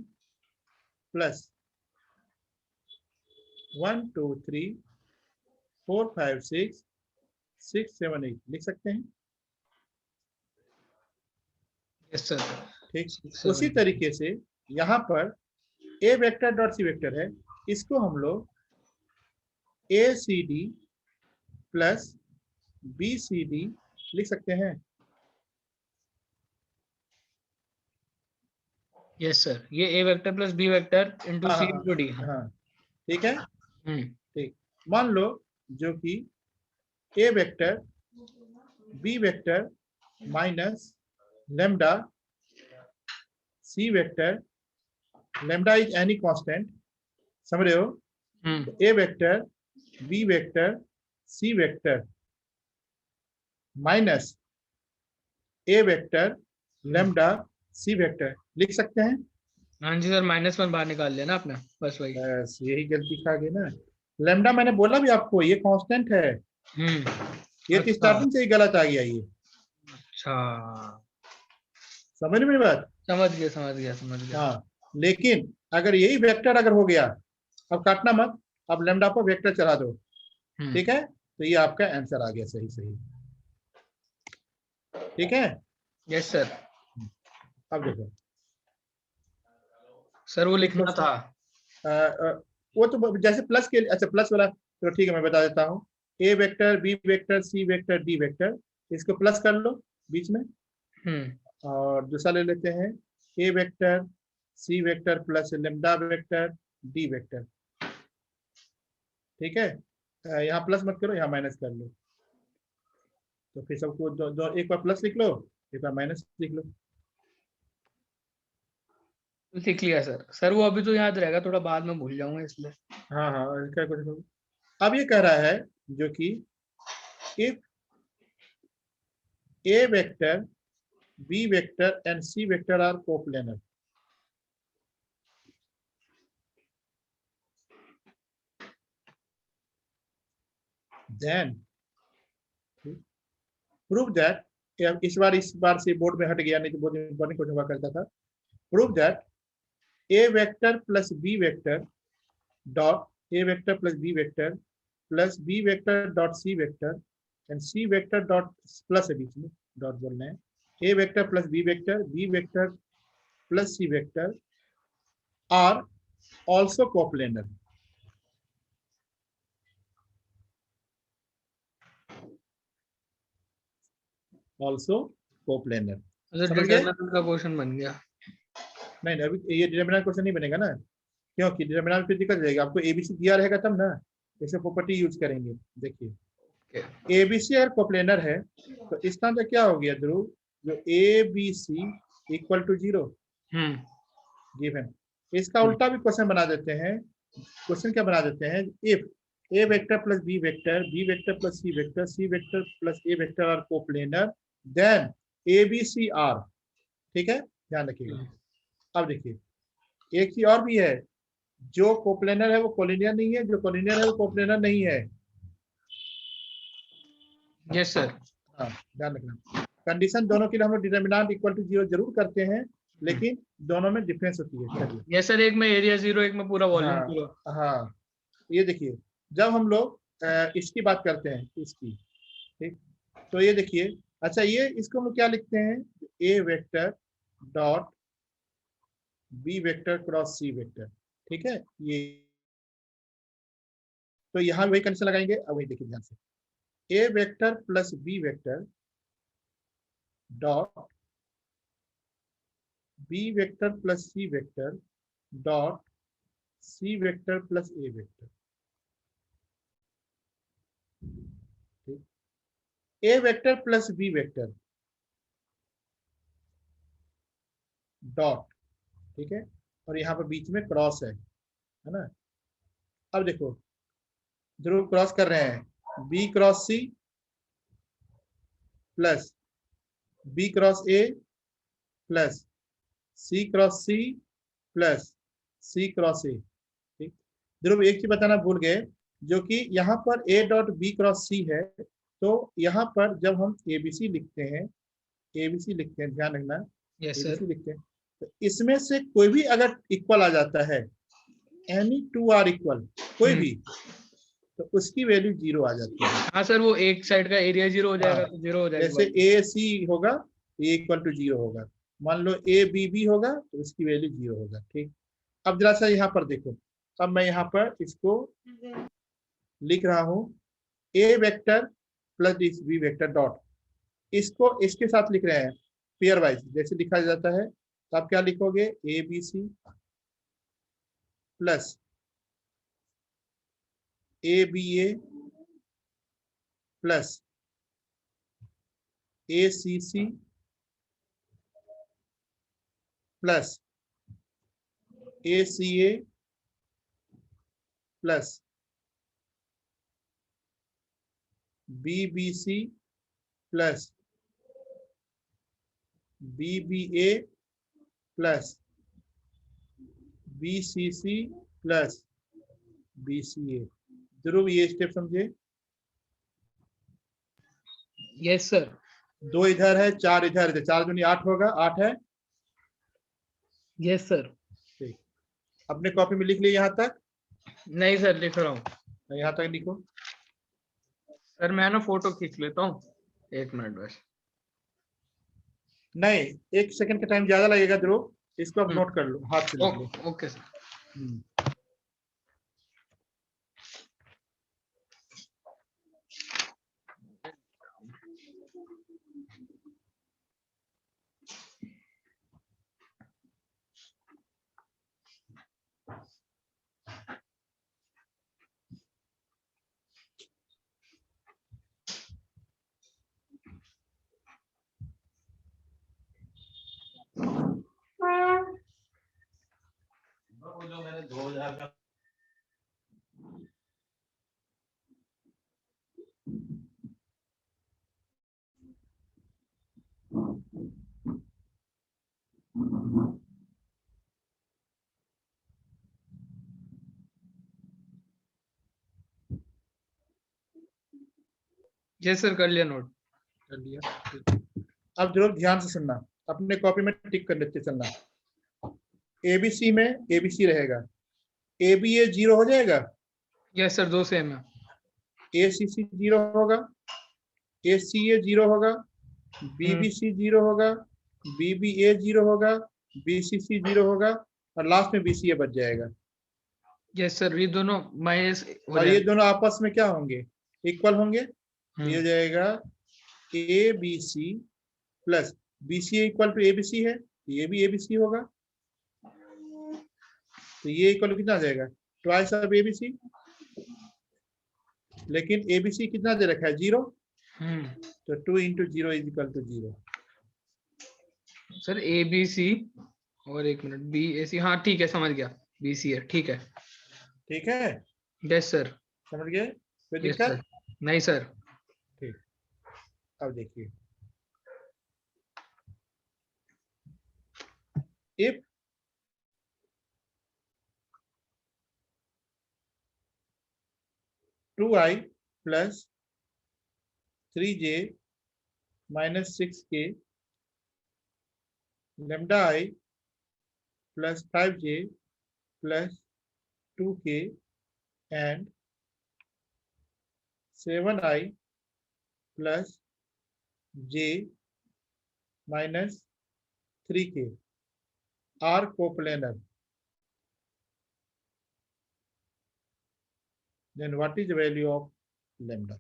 प्लस 1 2 3 4 5 6 6 7 8 लिख सकते हैं।
Yes sir.
ठीक, उसी तरीके से यहाँ पर A vector dot C vector है, इसको हम लोग A C D plus B C D लिख सकते हैं।
यस सर, ये A vector plus B vector into C into D.
हाँ, ठीक है,
हम्म।
ठीक, मान लो जो कि A vector B vector minus lambda C vector, lambda is any constant, समझ रहे हो, A vector B vector C vector minus A vector lambda C vector लिख सकते हैं।
हाँ जी सर, -1 बाहर निकाल लिया ना आपने, बस वही।
बस यही गलती खा गए ना, लेमडा मैंने बोला भी आपको ये कांस्टेंट है, ये तो स्टार्टिंग से ही गलत आ गया ये।
अच्छा,
समझ में बात?
समझ गया।
हाँ, लेकिन अगर यही वेक्टर अगर हो गया, अब काटना मत, अब लेमडा पर वेक्टर चला दो, ठीक है, तो ये आपका आंसर आ गया सही सही, ठीक है।
Yes sir.
अब देखो
सर वो लिखना था।
वो तो जैसे प्लस के, अच्छा प्लस वाला तो ठीक है, मैं बता देता हूँ, A vector B vector C vector D vector, इसको प्लस कर लो बीच में, और दूसरा ले लेते हैं A vector C vector plus lambda vector D vector, ठीक है, यहाँ प्लस मत करो, यहाँ माइनस कर लो, तो फिर सबको एक बार प्लस लिख लो, एक बार माइनस लिख लो।
लिख लिया सर वो अभी तो याद रहेगा, थोड़ा बाद में भूल जाऊंगा इसलिए।
हाँ हाँ, इसका कुछ, अब ये कह रहा है जो कि if A vector B vector and C vector are coplanar, then prove that, इस बार से बोर्ड में हट गया, नहीं तो बहुत इंपॉर्टेंट क्वेश्चन हुआ करता था, prove that A vector plus B vector dot A vector plus B vector dot C vector and C vector dot plus है बीच में डॉट बोलना है, A vector plus B vector plus C vector are also coplanar. Also coplanar,
determinant का question बन गया।
नहीं अभी ये डिटरमिनेंट क्वेश्चन नहीं बनेगा ना, क्योंकि डिटरमिनेंट पे दिक्कत जाएगी, आपको एबीसी दिया रहेगा तब ना, जैसे प्रॉपर्टी यूज करेंगे। देखिए एबीसी अगर कोप्लेनर है तो इसका मतलब क्या हो गया ध्रुव, जो A B C equal to 0 given, इसका उल्टा भी क्वेश्चन बना देते हैं, क्वेश्चन क्या बना देते हैं, if A vector plus B vector plus C vector plus A vector are coplanar then A B C are, ठीक है, ध्यान रखिएगा। अब देखिए एक चीज और भी है, जो कोप्लेनर है वो कोलिनियर नहीं है, जो कोलिनियर है वो कोप्लेनर नहीं है,
यस सर।
हाँ ध्यान रखना, कंडीशन दोनों के लिए हम लोग डिटर्मिनेंट इक्वल टू 0 जरूर करते हैं, लेकिन दोनों में डिफरेंस होती है। चलिए
यस सर, एक में एरिया 0, एक में पूरा वॉल्यूम
हाँ
0।
हाँ, ये देखिए जब हम लोग इसकी बात करते हैं, इसकी, ठीक, तो ये देखिए, अच्छा ये इसको हम लोग क्या लिखते हैं, A vector dot B vector cross C vector, ठीक है। ये तो यहाँ वही कंडीशन लगाएंगे। अब वही देखिए ध्यान से, A vector plus B vector dot B vector plus C vector dot C vector plus A vector, ठीक, A vector plus B vector dot, ठीक है, और यहाँ पर बीच में क्रॉस है ना। अब देखो जरूर क्रॉस कर रहे हैं, B cross C plus B cross A plus C cross C plus C cross A, ठीक। ध्रुव एक चीज बताना भूल गए, जो कि यहाँ पर ए डॉट बी क्रॉस सी है, तो यहाँ पर जब हम एबीसी लिखते हैं, एबीसी लिखते हैं, ध्यान रखना,
यस
एबीसी
सर।
लिखते हैं, तो इसमें से कोई भी अगर इक्वल आ जाता है, एनी टू आर इक्वल, कोई भी, तो उसकी वैल्यू 0 आ जाती है।
हाँ सर, वो एक साइड का एरिया 0 हो जाएगा
हाँ,
तो 0 हो जाएगा।
जैसे ए सी होगा, ए इक्वल टू 0 होगा, मान लो ए बी बी होगा तो इसकी वैल्यू 0 होगा, ठीक। अब जरा सा यहाँ पर देखो, अब मैं यहाँ पर इसको लिख रहा हूँ, A vector plus B vector dot, इसको इसके साथ लिख रहे हैं पेयर वाइज, जैसे लिखा जाता है, तो आप क्या लिखोगे, A B C plus A B A plus A C C plus A C A plus B B C plus B B A plus B C C plus B C A. जरूर ये step समझे।
Yes sir.
2 इधर है, 4 इधर है, 4 दूनी 8 होगा, 8 है,
यस सर।
ठीक। अपने कॉपी में लिख लिए यहाँ तक,
नहीं सर, लिख रहा हूँ।
यहाँ तक लिखो।
सर मैं ना फोटो खींच लेता हूँ, 1 मिनट बस।
नहीं, 1 सेकंड का टाइम ज्यादा लगेगा ध्रुव, इसको आप नोट कर लो, हाथ से लिख लो।
Okay sir.
जो मैंने 2000 का
यस सर, कर लिया नोट।
कर लिया। अब ध्रुव ध्यान से सुनना, अपने कॉपी में टिक कर लेते चलना। एबीसी में एबीसी रहेगा, ए बी ए 0 हो जाएगा,
यस सर, 2 सेम है।
ए सी सी 0 होगा, ए सी ए 0 होगा, बी बी सी 0 होगा, बी बी ए 0 होगा, बी सी सी 0 होगा, और लास्ट में बी सी ए बच जाएगा।
यस सर, ये दोनों माइनस हो
और ये
जाएगा।
दोनों आपस में क्या होंगे, इक्वल होंगे। ये हो जाएगा A B C plus B C equal to A B C है, ये भी ए बी सी होगा, तो ये इक्वल टू कितना आ जाएगा, twice of A B C, लेकिन ए बी सी कितना दे रखा है, 0, तो 2 into 0 is equal to 0।
Sir A B C और 1 मिनट बी ए सी, हाँ ठीक है, समझ गया, बी सी है, ठीक है।
ठीक है,
यस सर।
समझ गए, कोई
यस
दिक्कत?
सर। नहीं सर।
ठीक, अब देखिए, if two I plus 3j minus 6k lambda I plus 5j plus 2k and 7i plus j minus 3k are coplanar. Then what is the value of lambda?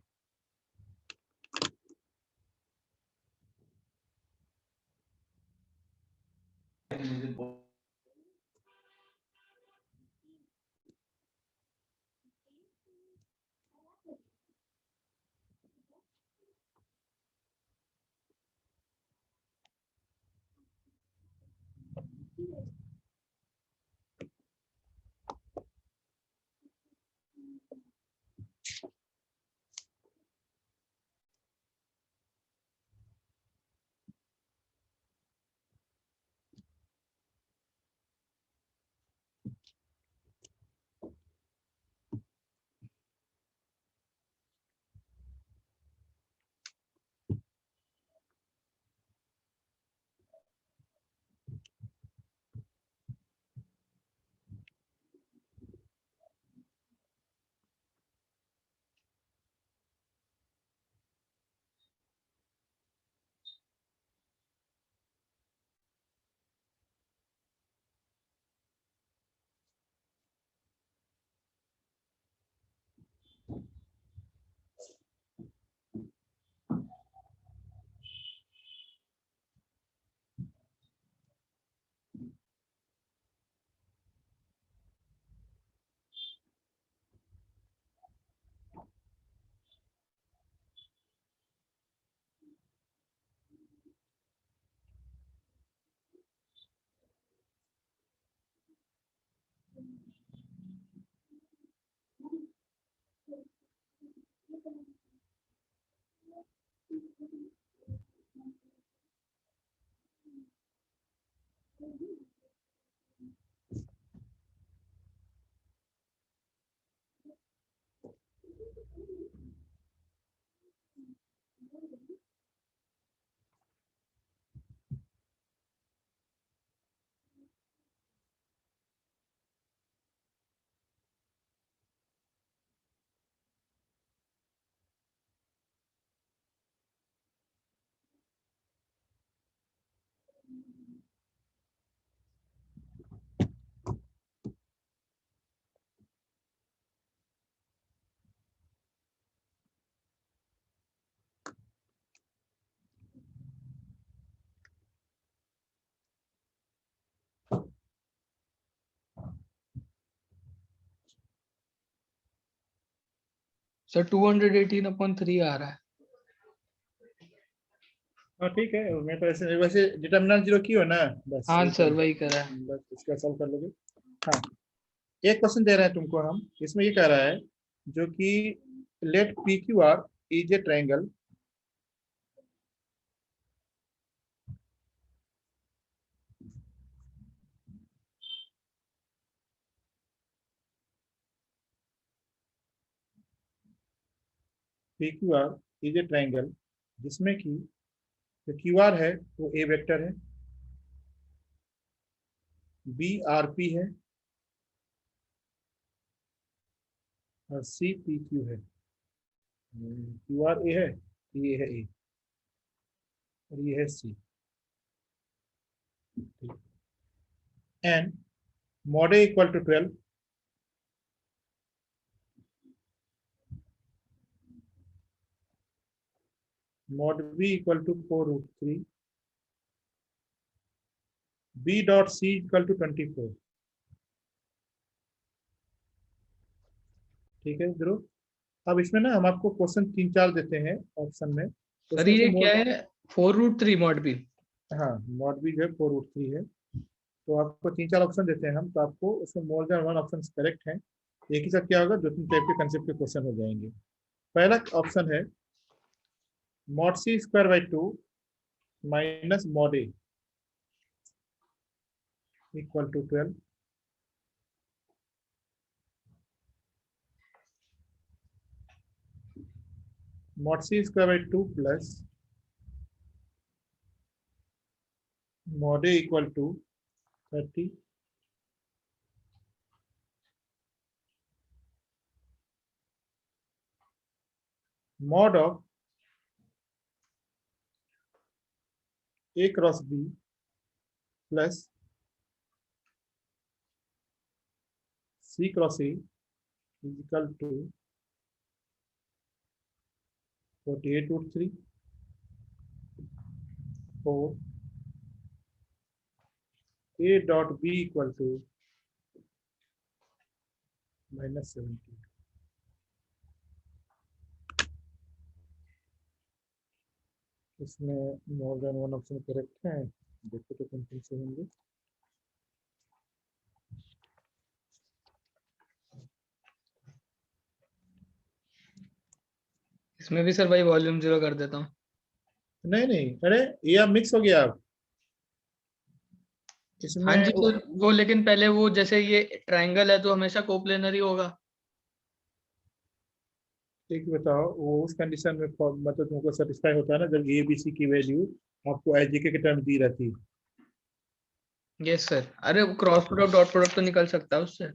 Sir 218/3 आ रहा है।
हाँ ठीक है, मैं तो ऐसे वैसे डिटर्मिनेंट जीरो की हो ना, बस
हाँ
ये
सर
तो-
वही करा है।
बस इसका सॉल्व कर लोगे। हाँ, एक क्वेश्चन दे रहे हैं तुमको हम, इसमें ये कह रहा है जो कि let P Q R is a triangle P Q R is a triangle जिसमें कि जो क्यू आर है वो ए वेक्टर है, बी आर पी है और सी पी क्यू है। क्यू आर ए है, ये है ए और ये है C. And mod A equal to 12, mod b equal to 4√3, b dot c equal to 24। ठीक है ध्रुव, अब इसमें ना हम आपको क्वेश्चन 3-4 देते हैं ऑप्शन में, तो
सर
उसमें से
ये क्या है 4√3 मॉड बी?
हाँ, mod b जो है 4√3 है, तो आपको 3-4 ऑप्शन देते हैं हम, तो आपको उसमें more than one option correct है। एक ही साथ क्या होगा, 2-3 टाइप के कंसेप्ट के क्वेश्चन हो जाएंगे। पहला ऑप्शन है mod c square by 2 minus mod a equal to 12। mod c square by 2 plus mod a equal to 30 mod of a cross b plus c cross a is equal to 48 root 3 4 a dot b equal to minus 70. इसमें more than one option correct है, देखो तो कौन से होंगे।
इसमें भी sir भाई वॉल्यूम 0 कर देता हूँ।
नहीं नहीं, अरे ये अब मिक्स हो गया। अब इसमें
हाँ जी, तो वो लेकिन पहले वो जैसे ये ट्रायंगल है तो हमेशा कोप्लेनर ही होगा।
एक बताओ, वो उस कंडीशन में मतलब तुमको सेटिस्फाई होता है ना जब ए बी सी की वैल्यू आपको एचजीके के टर्म दी रहती है।
यस सर, अरे क्रॉस प्रोडक्ट डॉट प्रोडक्ट तो निकल सकता है उससे।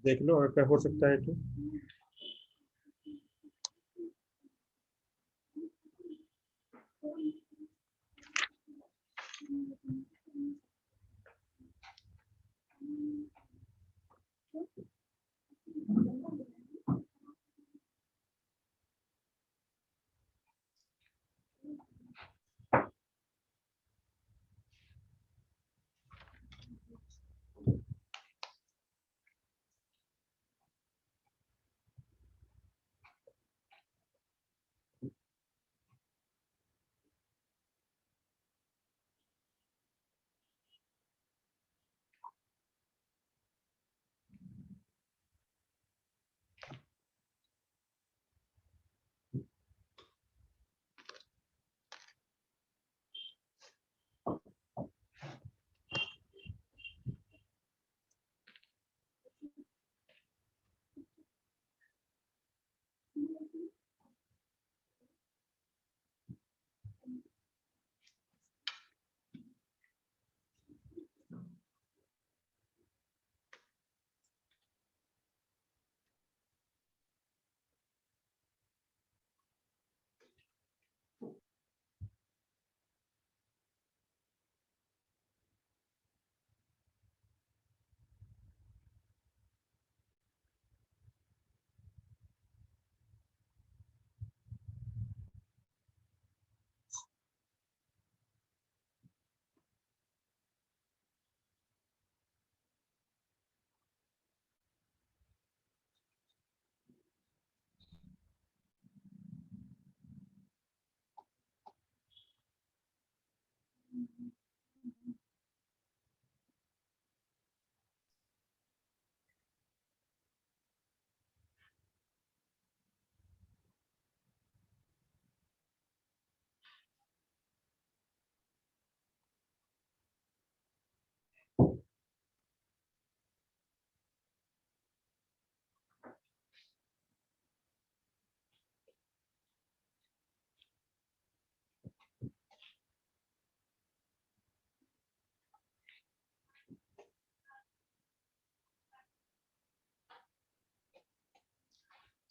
देख लो अगर हो सकता है तो।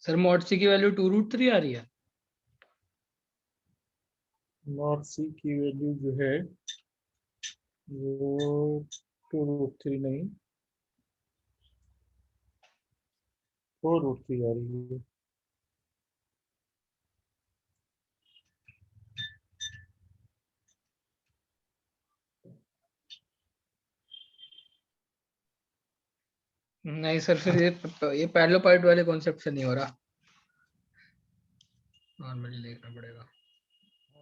सर मॉड सी की वैल्यू 2√3 आ रही है।
नॉट सी की वैल्यू जो है वो 2√3 नहीं 4√3 आ रही है।
नहीं सर, फिर ये पैरेलल पार्ट वाले कॉन्सेप्ट से नहीं हो रहा, नॉर्मली देखना पड़ेगा।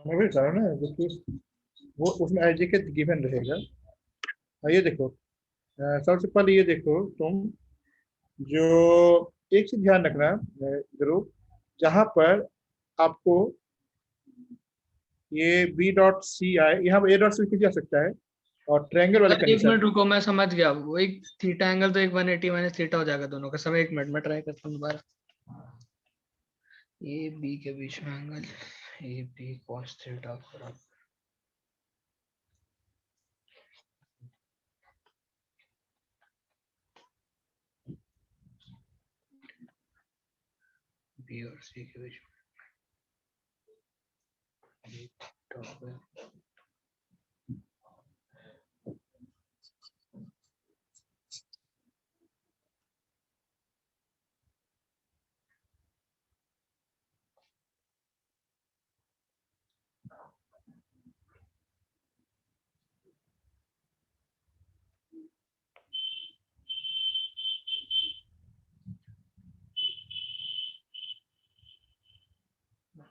मैं भी बता रहा हूँ ना, देखिए वो उसमें एचजीके गिवन रहेगा। ये देखो, सबसे पहले ये देखो तुम, जो एक चीज ध्यान रखना जरूर, जहां पर आपको ये बी डॉट सी आए, यहाँ पर ए डॉट सी लिखा जा सकता है, और ट्रायंगल वाले
सर एक मिनट
कंडीशन।
रुको, मैं समझ गया, वो एक थीटा एंगल तो एक 180 माइनस थीटा हो जाएगा दोनों का। समय एक मिनट में ट्राई करता हूँ दोबारा। ए बी के बीच में angle A B cos theta बराबर बी और सी के बीच में ए थीटा होगा।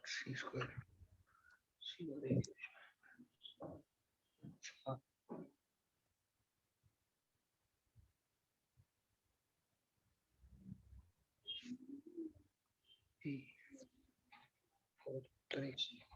सी स्क्वायर सी और ए के बीच में अच्छा, बी और 3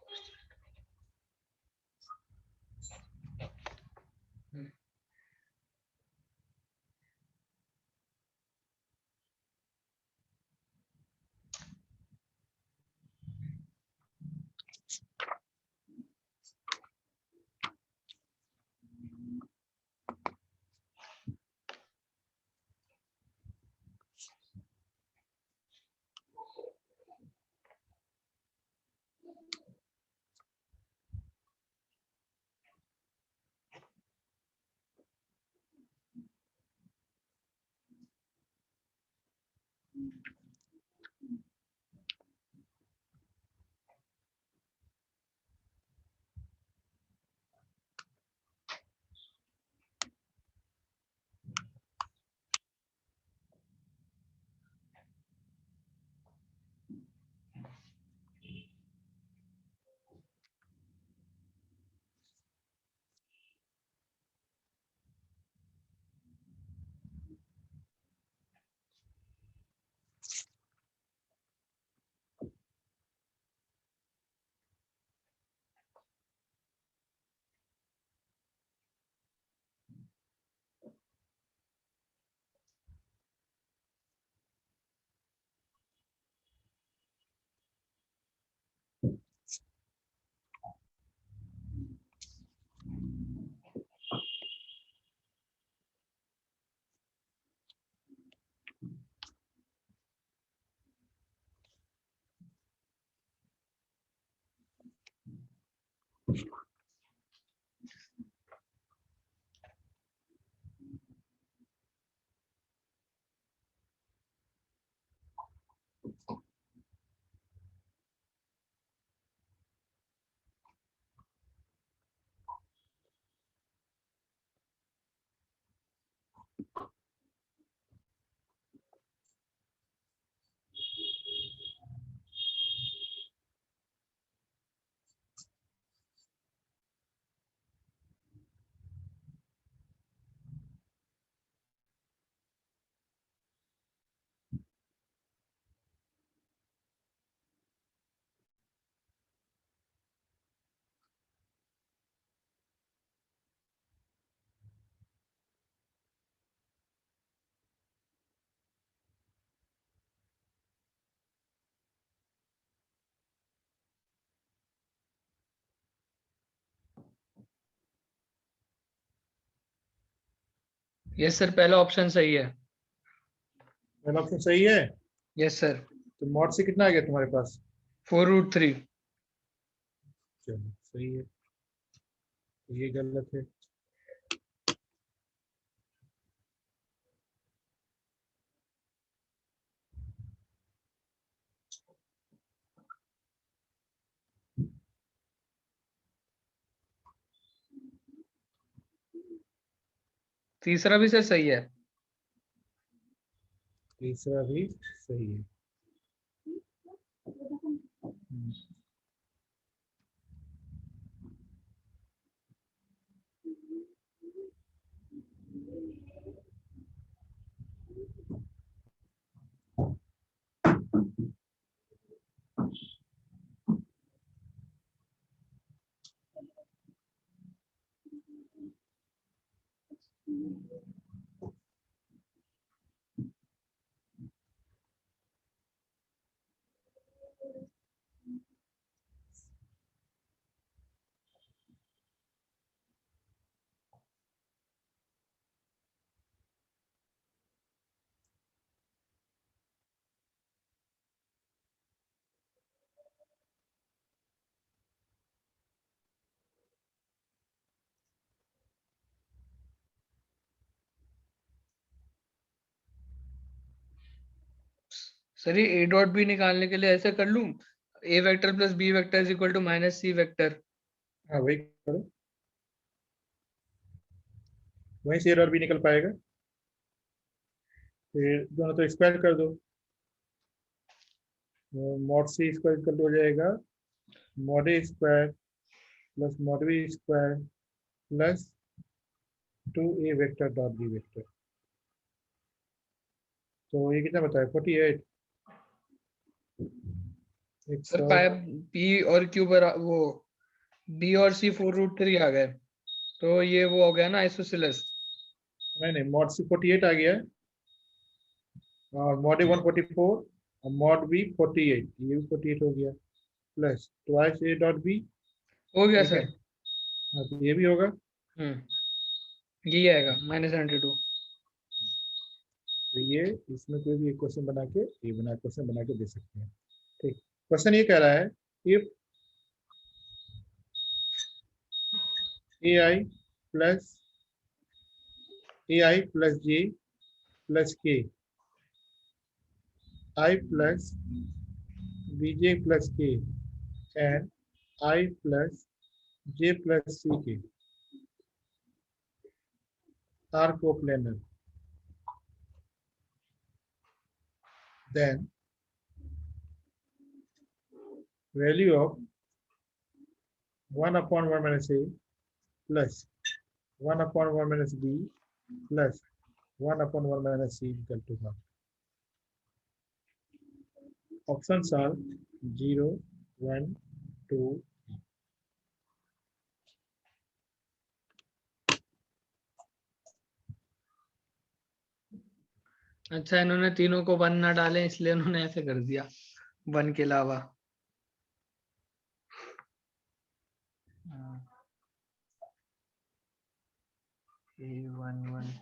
यस सर पहला ऑप्शन सही है।
पहला ऑप्शन सही है।
यस सर
तो मॉड से कितना आ गया तुम्हारे पास?
4√3
चलो सही है, ये गलत है।
तीसरा भी सर सही है।
तीसरा भी सही है।
सर ये ए डॉट बी निकालने के लिए ऐसे कर लूं, A vector plus B vector is equal to minus C vector.
हाँ वही करो, वहीं से एरर भी निकल पाएगा। फिर दोनों तो स्क्वायर कर दो, mod C square equal to हो जाएगा mod A square plus mod B square plus 2a vector dot B vector. तो ये कितना बताया 48।
सर
100
पाइप पी और क्यू पर वो बी और सी 4√3 आ गए, तो ये वो हो गया ना आइसोसेलेस।
नहीं नहीं, मॉड सी 48 आ गया और मॉड ए 144 और मॉड बी 48, ये भी 48 हो गया plus twice A dot B.
हो गया
ठीक है,
सर।
हाँ तो ये भी होगा।
ये आएगा -72।
तो ये इसमें कोई भी एक क्वेश्चन बना के ये बना क्वेश्चन बना के दे सकते हैं। ठीक, क्वेश्चन ये कह रहा है if A I plus J plus K I plus B J plus K and I plus J plus C K are coplanar, then value of 1 upon 1 minus a plus 1 upon 1 minus b plus 1 upon 1 minus c equal to 1. Options are 0, 1, 2.
अच्छा, इन्होंने तीनों को 1 ना डाले इसलिए उन्होंने ऐसे कर दिया 1 के अलावा। A11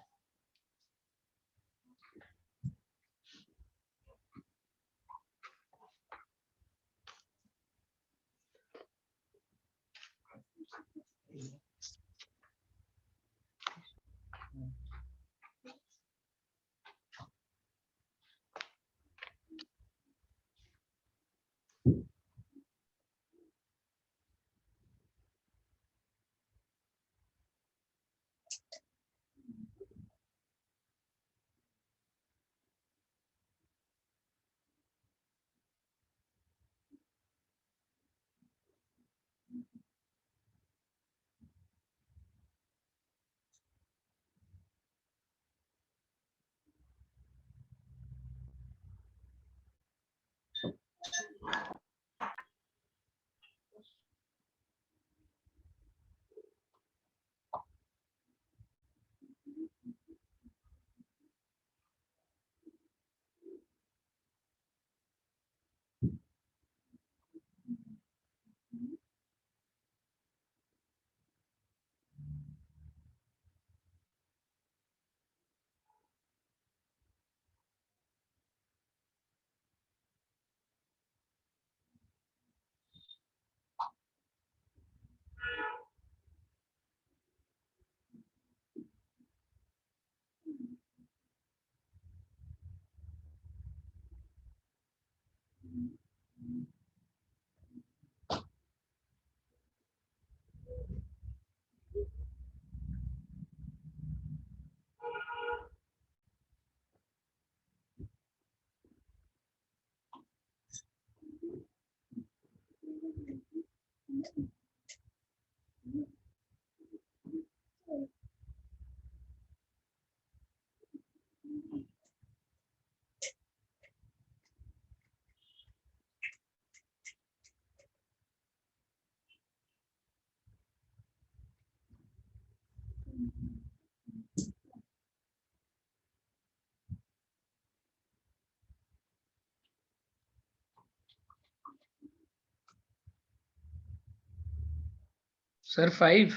सर 5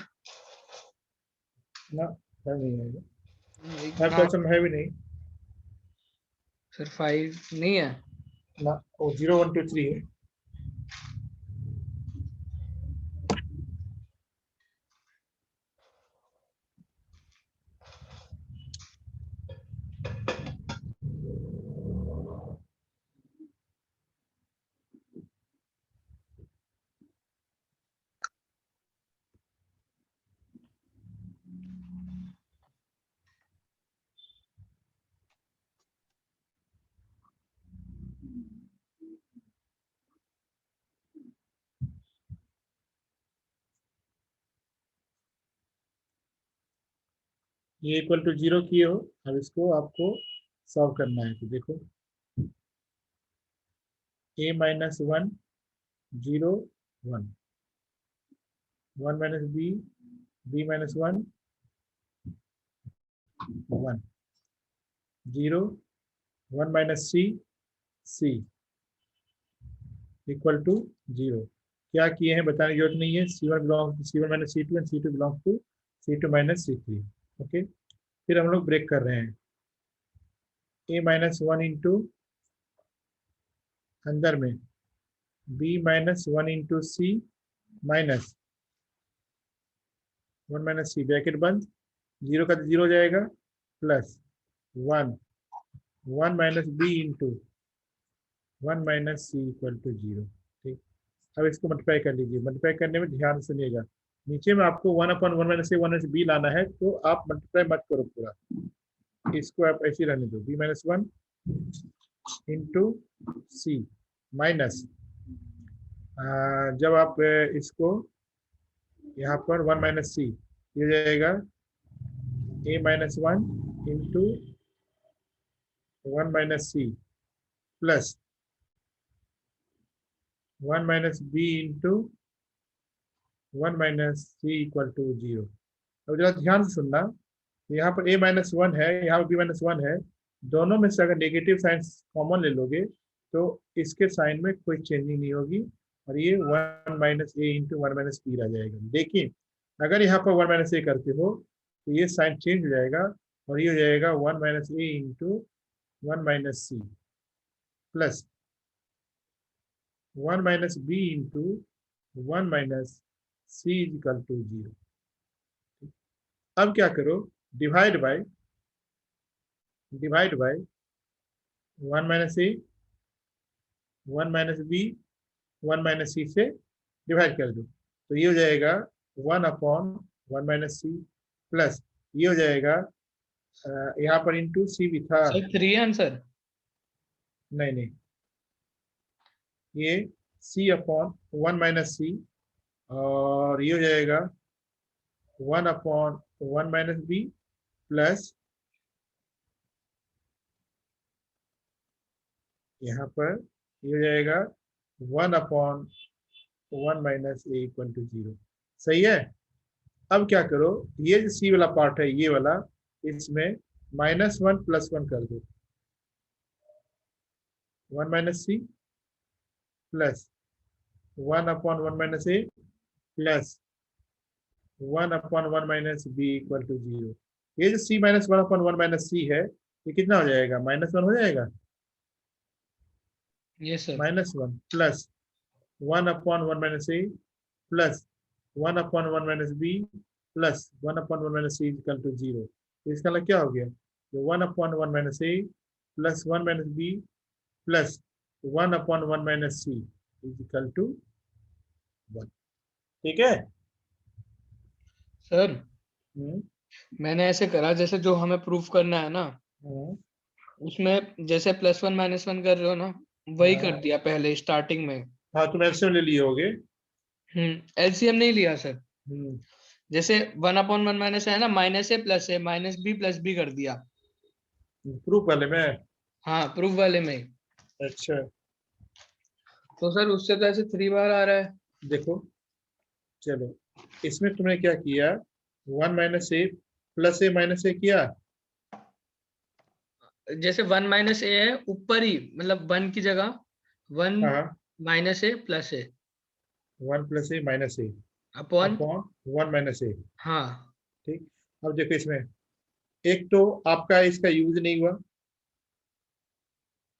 ना, 5 नहीं आएगा, 5 तो ऑप्शन है भी नहीं
सर 5 नहीं है।
ना, वो 0, 1, 2, 3 है। ये इक्वल टू 0 किए हो, अब इसको आपको सॉल्व करना है। तो देखो a minus 1 0 1 1 minus b b minus 1 1 0 1 minus c c equal to 0। क्या किए हैं बताने की जरूरत नहीं है। C1 belong to C1 minus C2 and C2 belong to C2 minus C3। Okay, फिर हम लोग ब्रेक कर रहे हैं। a माइनस 1 इंटू अंदर में b minus 1 into C minus 1 minus C bracket बंद, 0 का 0 हो जाएगा, plus 1 1 minus B into 1 minus C equal to 0। ठीक, अब इसको मल्टीप्लाई कर लीजिए। मल्टीप्लाई करने में ध्यान सुनिएगा, नीचे में आपको 1 upon 1 minus A 1 minus B लाना है, तो आप मल्टीप्लाई मत करो पूरा, इसको आप ऐसे रहने दो। B minus 1 into C minus, जब आप इसको यहाँ पर 1 माइनस सी ये जाएगा a minus 1 into 1 minus C plus 1 minus B into 1 minus C equal to 0। अब जरा ध्यान से सुनना, यहाँ पर a माइनस 1 है, यहाँ पर b माइनस 1 है, दोनों में से अगर नेगेटिव साइन कॉमन ले लोगे तो इसके साइन में कोई चेंजिंग नहीं होगी, और ये 1 minus A into 1 minus B रह जाएगा। लेकिन अगर यहाँ पर 1 माइनस ए करते हो तो ये साइन चेंज हो जाएगा, और ये हो जाएगा 1 minus A into 1 minus C plus 1 minus B into 1 minus C equal to 0। अब क्या करो, divide by 1 minus A 1 minus B 1 minus C से डिवाइड कर दो, तो ये हो जाएगा 1 अपॉन 1 माइनस सी प्लस ये हो जाएगा यहाँ पर इंटू सी भी था,
सर 3 है आंसर।
नहीं नहीं, ये c अपॉन 1 माइनस सी, और ये हो जाएगा 1 अपॉन 1 माइनस बी प्लस यहाँ पर ये हो जाएगा 1 upon 1 minus A equal to 0। सही है। अब क्या करो, ये जो सी वाला पार्ट है ये वाला, इसमें -1 प्लस 1 कर दो, 1 minus C plus 1 upon 1 minus A plus 1 upon 1 minus B equal to 0। ये जो c minus 1 upon 1 minus C है, ये कितना हो जाएगा, -1 हो जाएगा,
yes sir.
-1 plus 1 upon 1 minus A plus 1 upon 1 minus B plus 1 upon 1 minus C equal to 0। तो इसका मतलब क्या हो गया, तो 1 upon 1 minus A plus 1 minus B plus 1 upon 1 minus C equal to 1। ठीक है
सर मैंने ऐसे करा, जैसे जो हमें प्रूफ करना है ना, उसमें जैसे +1 -1 कर रहे हो ना, वही कर दिया पहले स्टार्टिंग में।
हाँ, तुम एलसीएम ले लिए होगे।
एलसीएम नहीं लिया सर।
हम्म,
जैसे 1 अपॉन 1 माइनस है ना, माइनस ए प्लस बी कर दिया।
प्रूफ वाले में।
हाँ, प्रूफ वाले में।
अच्छा
तो सर उससे तो ऐसे 3 बार आ रहा है।
देखो, चलो इसमें तुमने क्या किया, 1 minus A plus A minus ए किया,
जैसे 1 माइनस ए है ऊपर ही, मतलब 1 की जगह 1
हाँ
minus A plus A
1 plus A minus A
upon.
Upon 1 minus ए।
हाँ,
ठीक, अब देखो इसमें एक तो आपका इसका यूज नहीं हुआ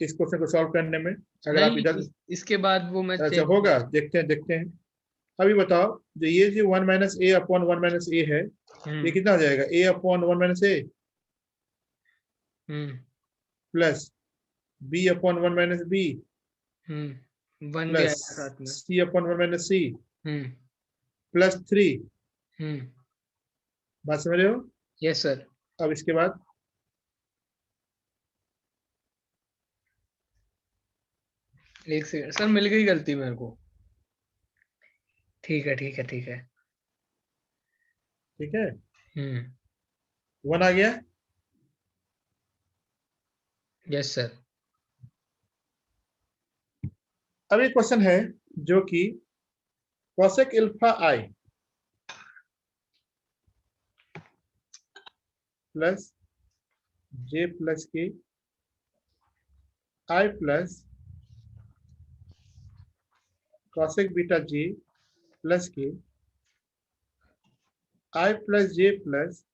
इस क्वेश्चन को सॉल्व करने में, अगर आप इधर
नहीं इसके बाद वो मैं
अच्छा होगा, देखते हैं। अभी बताओ, जो ये जो 1 minus A upon 1 minus A है, ये कितना हो जाएगा, A upon 1 minus A plus B upon 1 minus B
1 भी
प्लस
आएगा साथ में।
C upon 1 minus C
hmm
plus 3। बात समझ रहे हो।
Yes sir.
अब इसके बाद
एक सेकंड सर, मिल गई गलती मेरे को। ठीक है।
ठीक है,
हम्म
1 आ गया।
Yes sir.
अब एक क्वेश्चन है जो कि cosec alpha i plus j plus K i plus cosec beta j plus K i plus j plus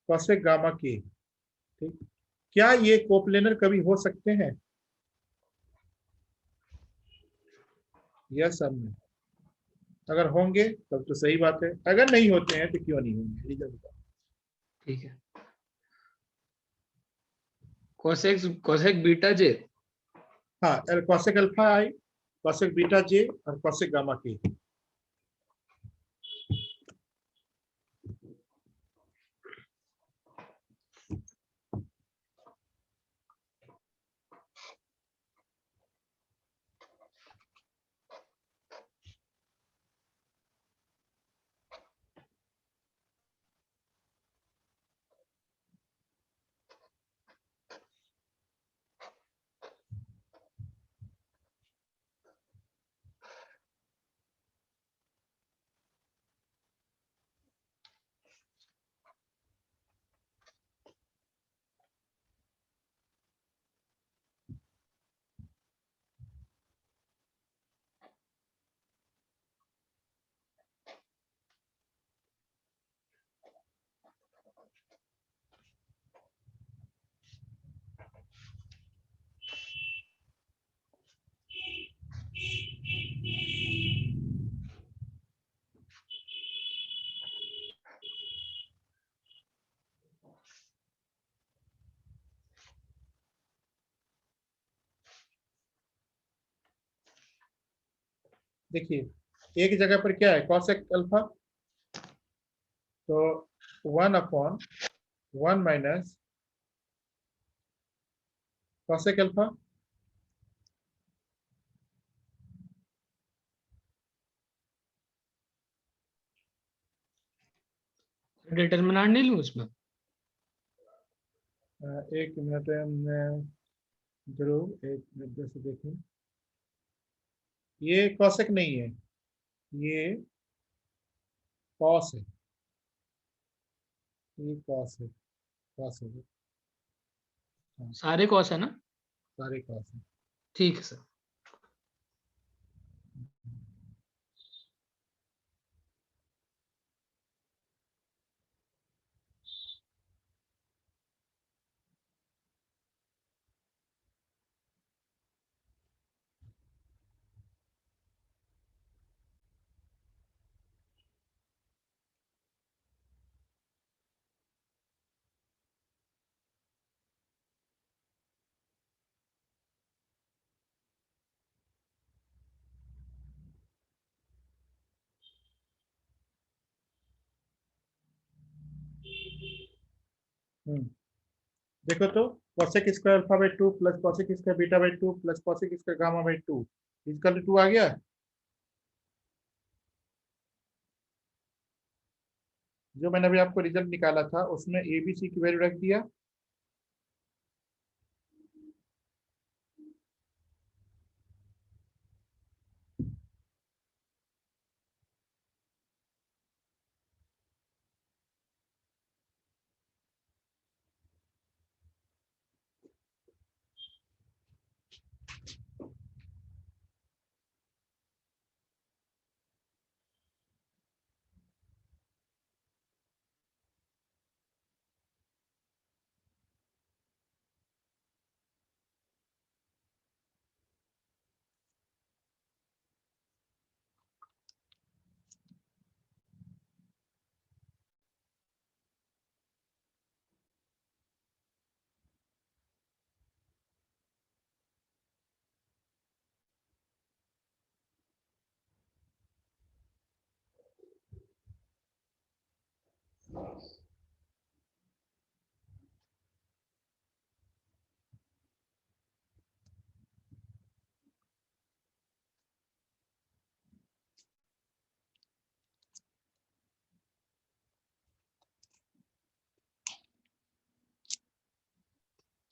cosec gamma K, ठीक, क्या ये कोप्लेनर कभी हो सकते हैं? Yes sir no. अगर होंगे तब तो सही बात है, अगर नहीं होते हैं तो क्यों नहीं होंगे, रीजन बताओ।
ठीक है। कोसेक कोसेक बीटा जे।
हाँ, cosec alpha i, cosec beta j और cosec गामा के। देखिए एक जगह पर क्या है cosec अल्फा, तो 1/1 माइनस cosec अल्फा,
डिटर्मिनेंट नहीं लूं उसमें?
एक मिनट जरूर, एक मिनट जैसे देखें, ये cosec नहीं है, ये cos है, ये cos है, cos है,
सारे कॉस है ना?
सारे cos है।
ठीक है सर।
देखो तो cosec square alpha by 2 plus cosec square beta by 2 plus cosec square gamma by 2 equal to 2 आ गया। जो मैंने अभी आपको रिजल्ट निकाला था उसमें ए बी सी की वैल्यू रख दिया,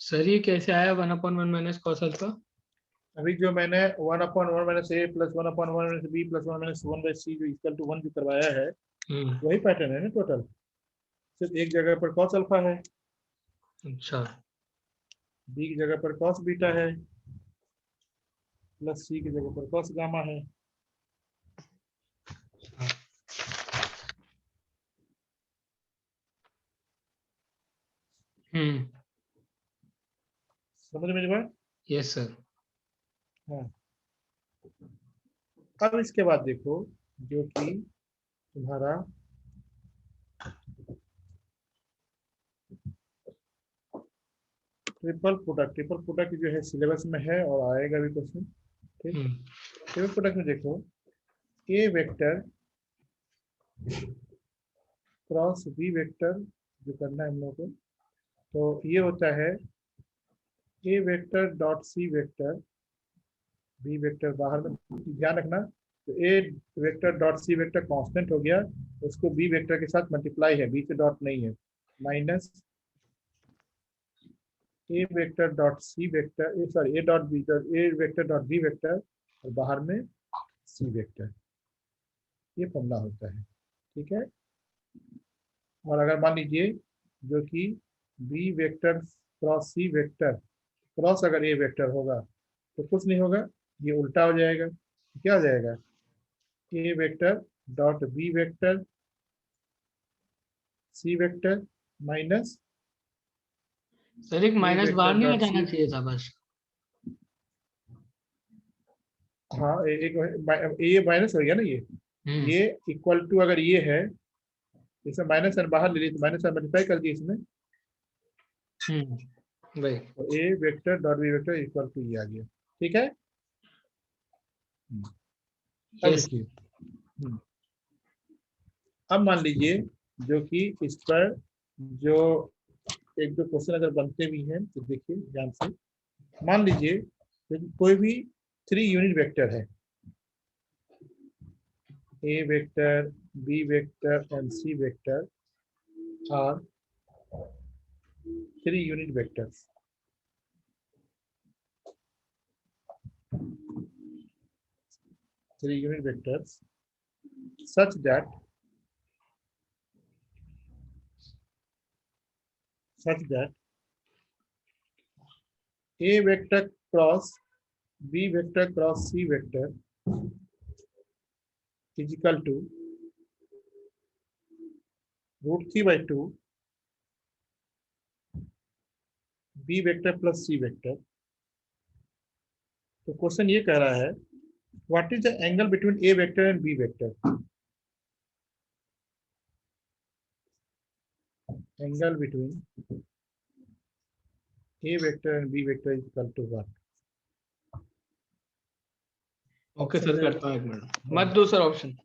सर ये कैसे आया 1/1 माइनस कॉस अल्फा?
अभी जो मैंने 1/1 minus A plus 1/1 minus B plus 1 minus 1/c जो इक्वल टू 1 जो करवाया है वही पैटर्न है ना टोटल, सिर्फ एक जगह पर कॉस अल्फा है,
अच्छा।
बी की जगह पर कॉस बीटा है, प्लस सी की जगह पर कॉस गामा है। समझ मेरी बात?
Yes sir.
हाँ, अब इसके बाद देखो जो कि तुम्हारा ट्रिपल प्रोडक्ट जो है सिलेबस में है और आएगा भी क्वेश्चन। ठीक, ट्रिपल प्रोडक्ट में देखो ए वेक्टर क्रॉस बी वेक्टर जो करना है हम लोग को, तो ये होता है A vector dot C vector, B vector बाहर में, ध्यान रखना। तो A vector dot C vector constant हो गया, उसको बी वेक्टर के साथ मल्टीप्लाई है, बी से डॉट नहीं है, minus A vector dot C vector, sorry A dot B, A vector dot B vector और बाहर में सी वेक्टर, ये फॉर्मूला होता है। ठीक है, और अगर मान लीजिए जो कि B vector cross C vector, cross अगर ए वेक्टर होगा तो कुछ नहीं होगा, ये उल्टा हो जाएगा, क्या हो जाएगा, A vector dot B vector C vector minus
sir एक
ए
माइनस बाहर
वेक्टर
नहीं आ
डॉट
जाना
सी,
चाहिए था बस?
हाँ एक ये माइनस हो गया ना, ये इक्वल टू अगर ये है, इसमें माइनस एन बाहर ले ली तो माइनस एन मल्टीप्लाई कर दिए इसमें,
भाई।
तो A vector dot B vector equal to ये आ गया। ठीक है, अब
यस।
देखिए, अब मान लीजिए जो कि इस पर जो एक दो क्वेश्चन अगर बनते भी हैं तो देखिए ध्यान से, मान लीजिए कोई भी 3 यूनिट वेक्टर है, A vector B vector and C vector are 3 unit vectors, such that a vector cross b vector cross c vector is equal to √3/2 b vector plus c vector। तो क्वेश्चन ये कह रहा है what is the angle between A vector and B vector, angle between A vector and B vector is equal to what.
Okay sir, करता हूँ एक minute, मत दो सर ऑप्शन।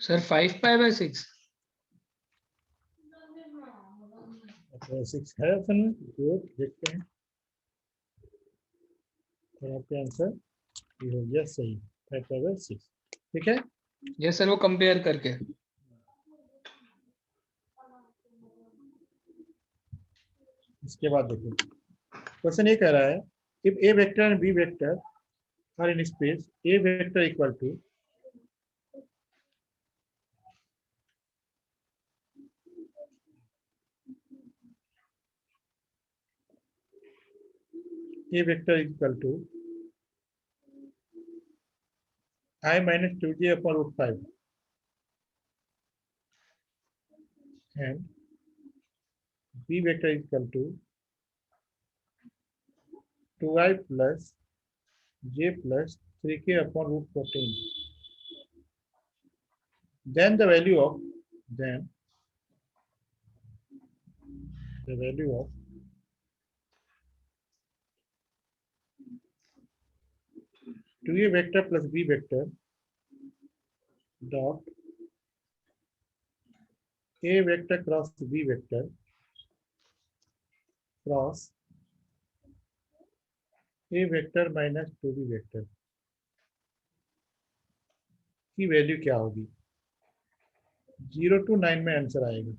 सर 5 पाई/6।
अच्छा 6 है ऑप्शन में, तो देखते हैं। और आपका आंसर ये हो गया सही, 5/6। ठीक है।
ये सर वो कंपेयर करके।
इसके बाद देखो, क्वेश्चन ये कह रहा है if A vector and B vector are in space A vector equal to A vector equal to I minus 2j upon root 5 and B vector equal to 2i plus j plus 3k upon root 14. Then the value of 2a vector plus b vector dot a vector cross b vector cross a vector minus 2b vector की value क्या होगी? 0 to 9 में answer आएगा।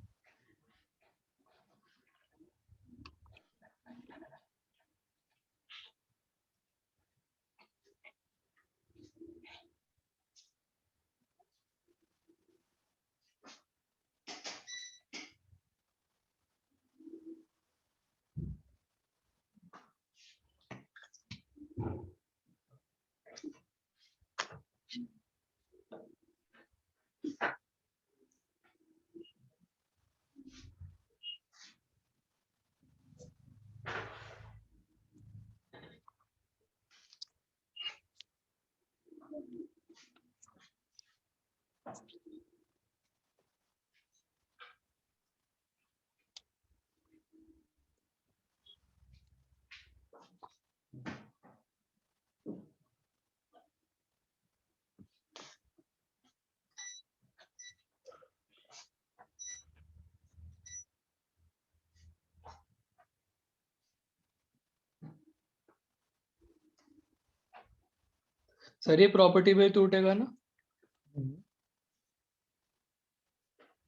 Sir ये property पे टूटेगा ना,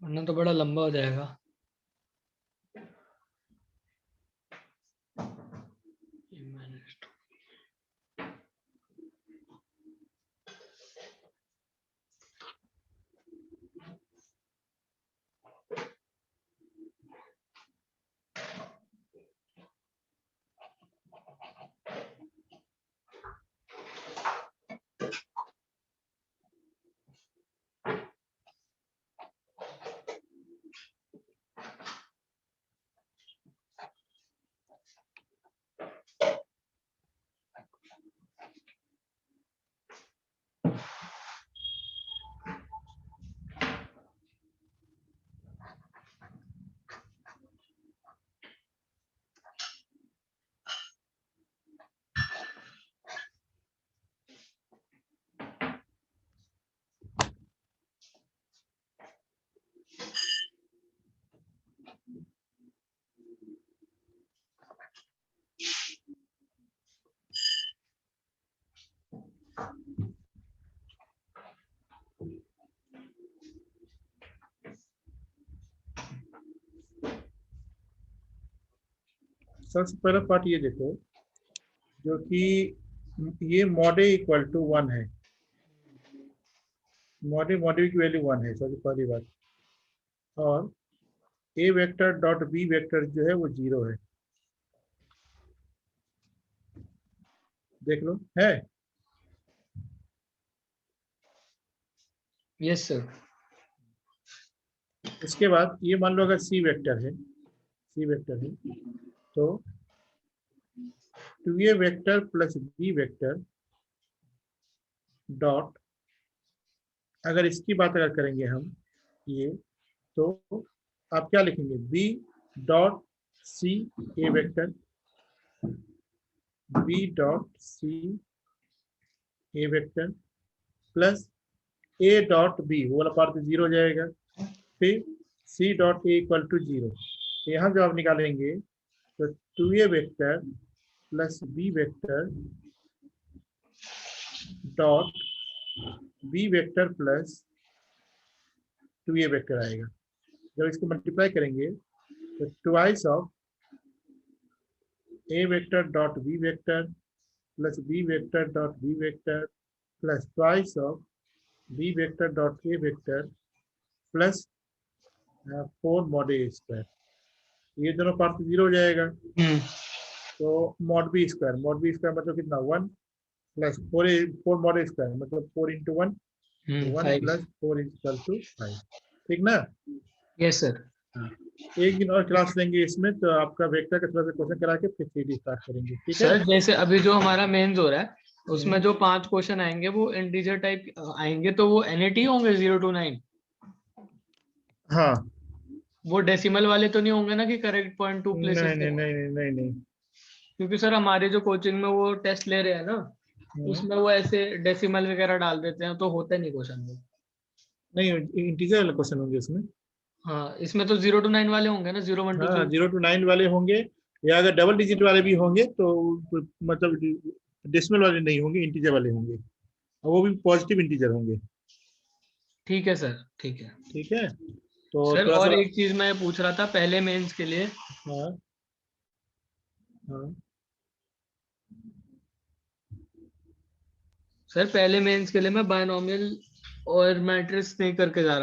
वरना तो बड़ा लंबा हो जाएगा।
सबसे पहला पार्ट ये देखो, जो कि ये मॉड इक्वल टू 1 है, मॉड की वैल्यू 1 है सबसे पहली बात, और ए वेक्टर डॉट बी वेक्टर जो है वो 0 है। देख लो है।
Yes sir.
उसके बाद ये मान लो अगर सी वेक्टर है, तो 2a vector plus B vector dot, अगर इसकी बात अगर करेंगे हम ये, तो आप क्या लिखेंगे? B dot C A vector, B dot C A vector plus A dot B वो वाला पार्ट 0 हो जाएगा, फिर C dot A equal to 0। यहाँ जो आप निकालेंगे तो 2a vector plus B vector dot B vector plus 2a vector आएगा। जब इसको मल्टीप्लाई करेंगे तो twice of a vector dot B vector plus B vector dot B vector plus twice of B vector dot A vector plus 4 mod A square. ये दोनों part 0 हो जाएगा। तो मॉड बी स्क्वायर मतलब कितना 1 प्लस 4 मॉड ए स्क्वायर मतलब 4 into 1 1 plus 4 equal to 5। ठीक ना?
Yes sir.
एक दिन और क्लास लेंगे इसमें, तो आपका वेक्टर का थोड़ा सा क्वेश्चन करा के फिर सीधी स्टार्ट करेंगे। ठीक है
सर जैसे अभी जो हमारा मेंस हो रहा है उसमें जो 5 क्वेश्चन आएंगे वो इंटीजर टाइप आएंगे, तो वो एनएटी होंगे 0 to 9?
हाँ।
वो डेसिमल वाले तो नहीं होंगे ना कि करेक्ट पॉइंट 2 प्लेसेस?
नहीं नहीं नहीं नहीं नहीं
क्योंकि सर हमारे जो कोचिंग में वो टेस्ट ले रहे हैं ना, उसमें वो ऐसे डेसिमल वगैरह डाल देते हैं तो होता नहीं क्वेश्चन में।
नहीं इंटीजर वाले क्वेश्चन होंगे इसमें।
हाँ इसमें तो 0 to 9 वाले होंगे ना, 0 1 2
हाँ
3।
0 to 9 वाले होंगे, या अगर डबल डिजिट वाले भी होंगे तो मतलब डेसिमल वाले नहीं होंगे, इंटीजर वाले होंगे, और वो भी पॉजिटिव इंटीजर होंगे।
ठीक है सर, ठीक है।
ठीक है। तो
सर
थोड़ा
और
सा
एक चीज मैं पूछ रहा था पहले मेंस के लिए।
हाँ हाँ
सर पहले मेंस के लिए मैं बायनोमियल और मैट्रिक्स नहीं करके जा रहा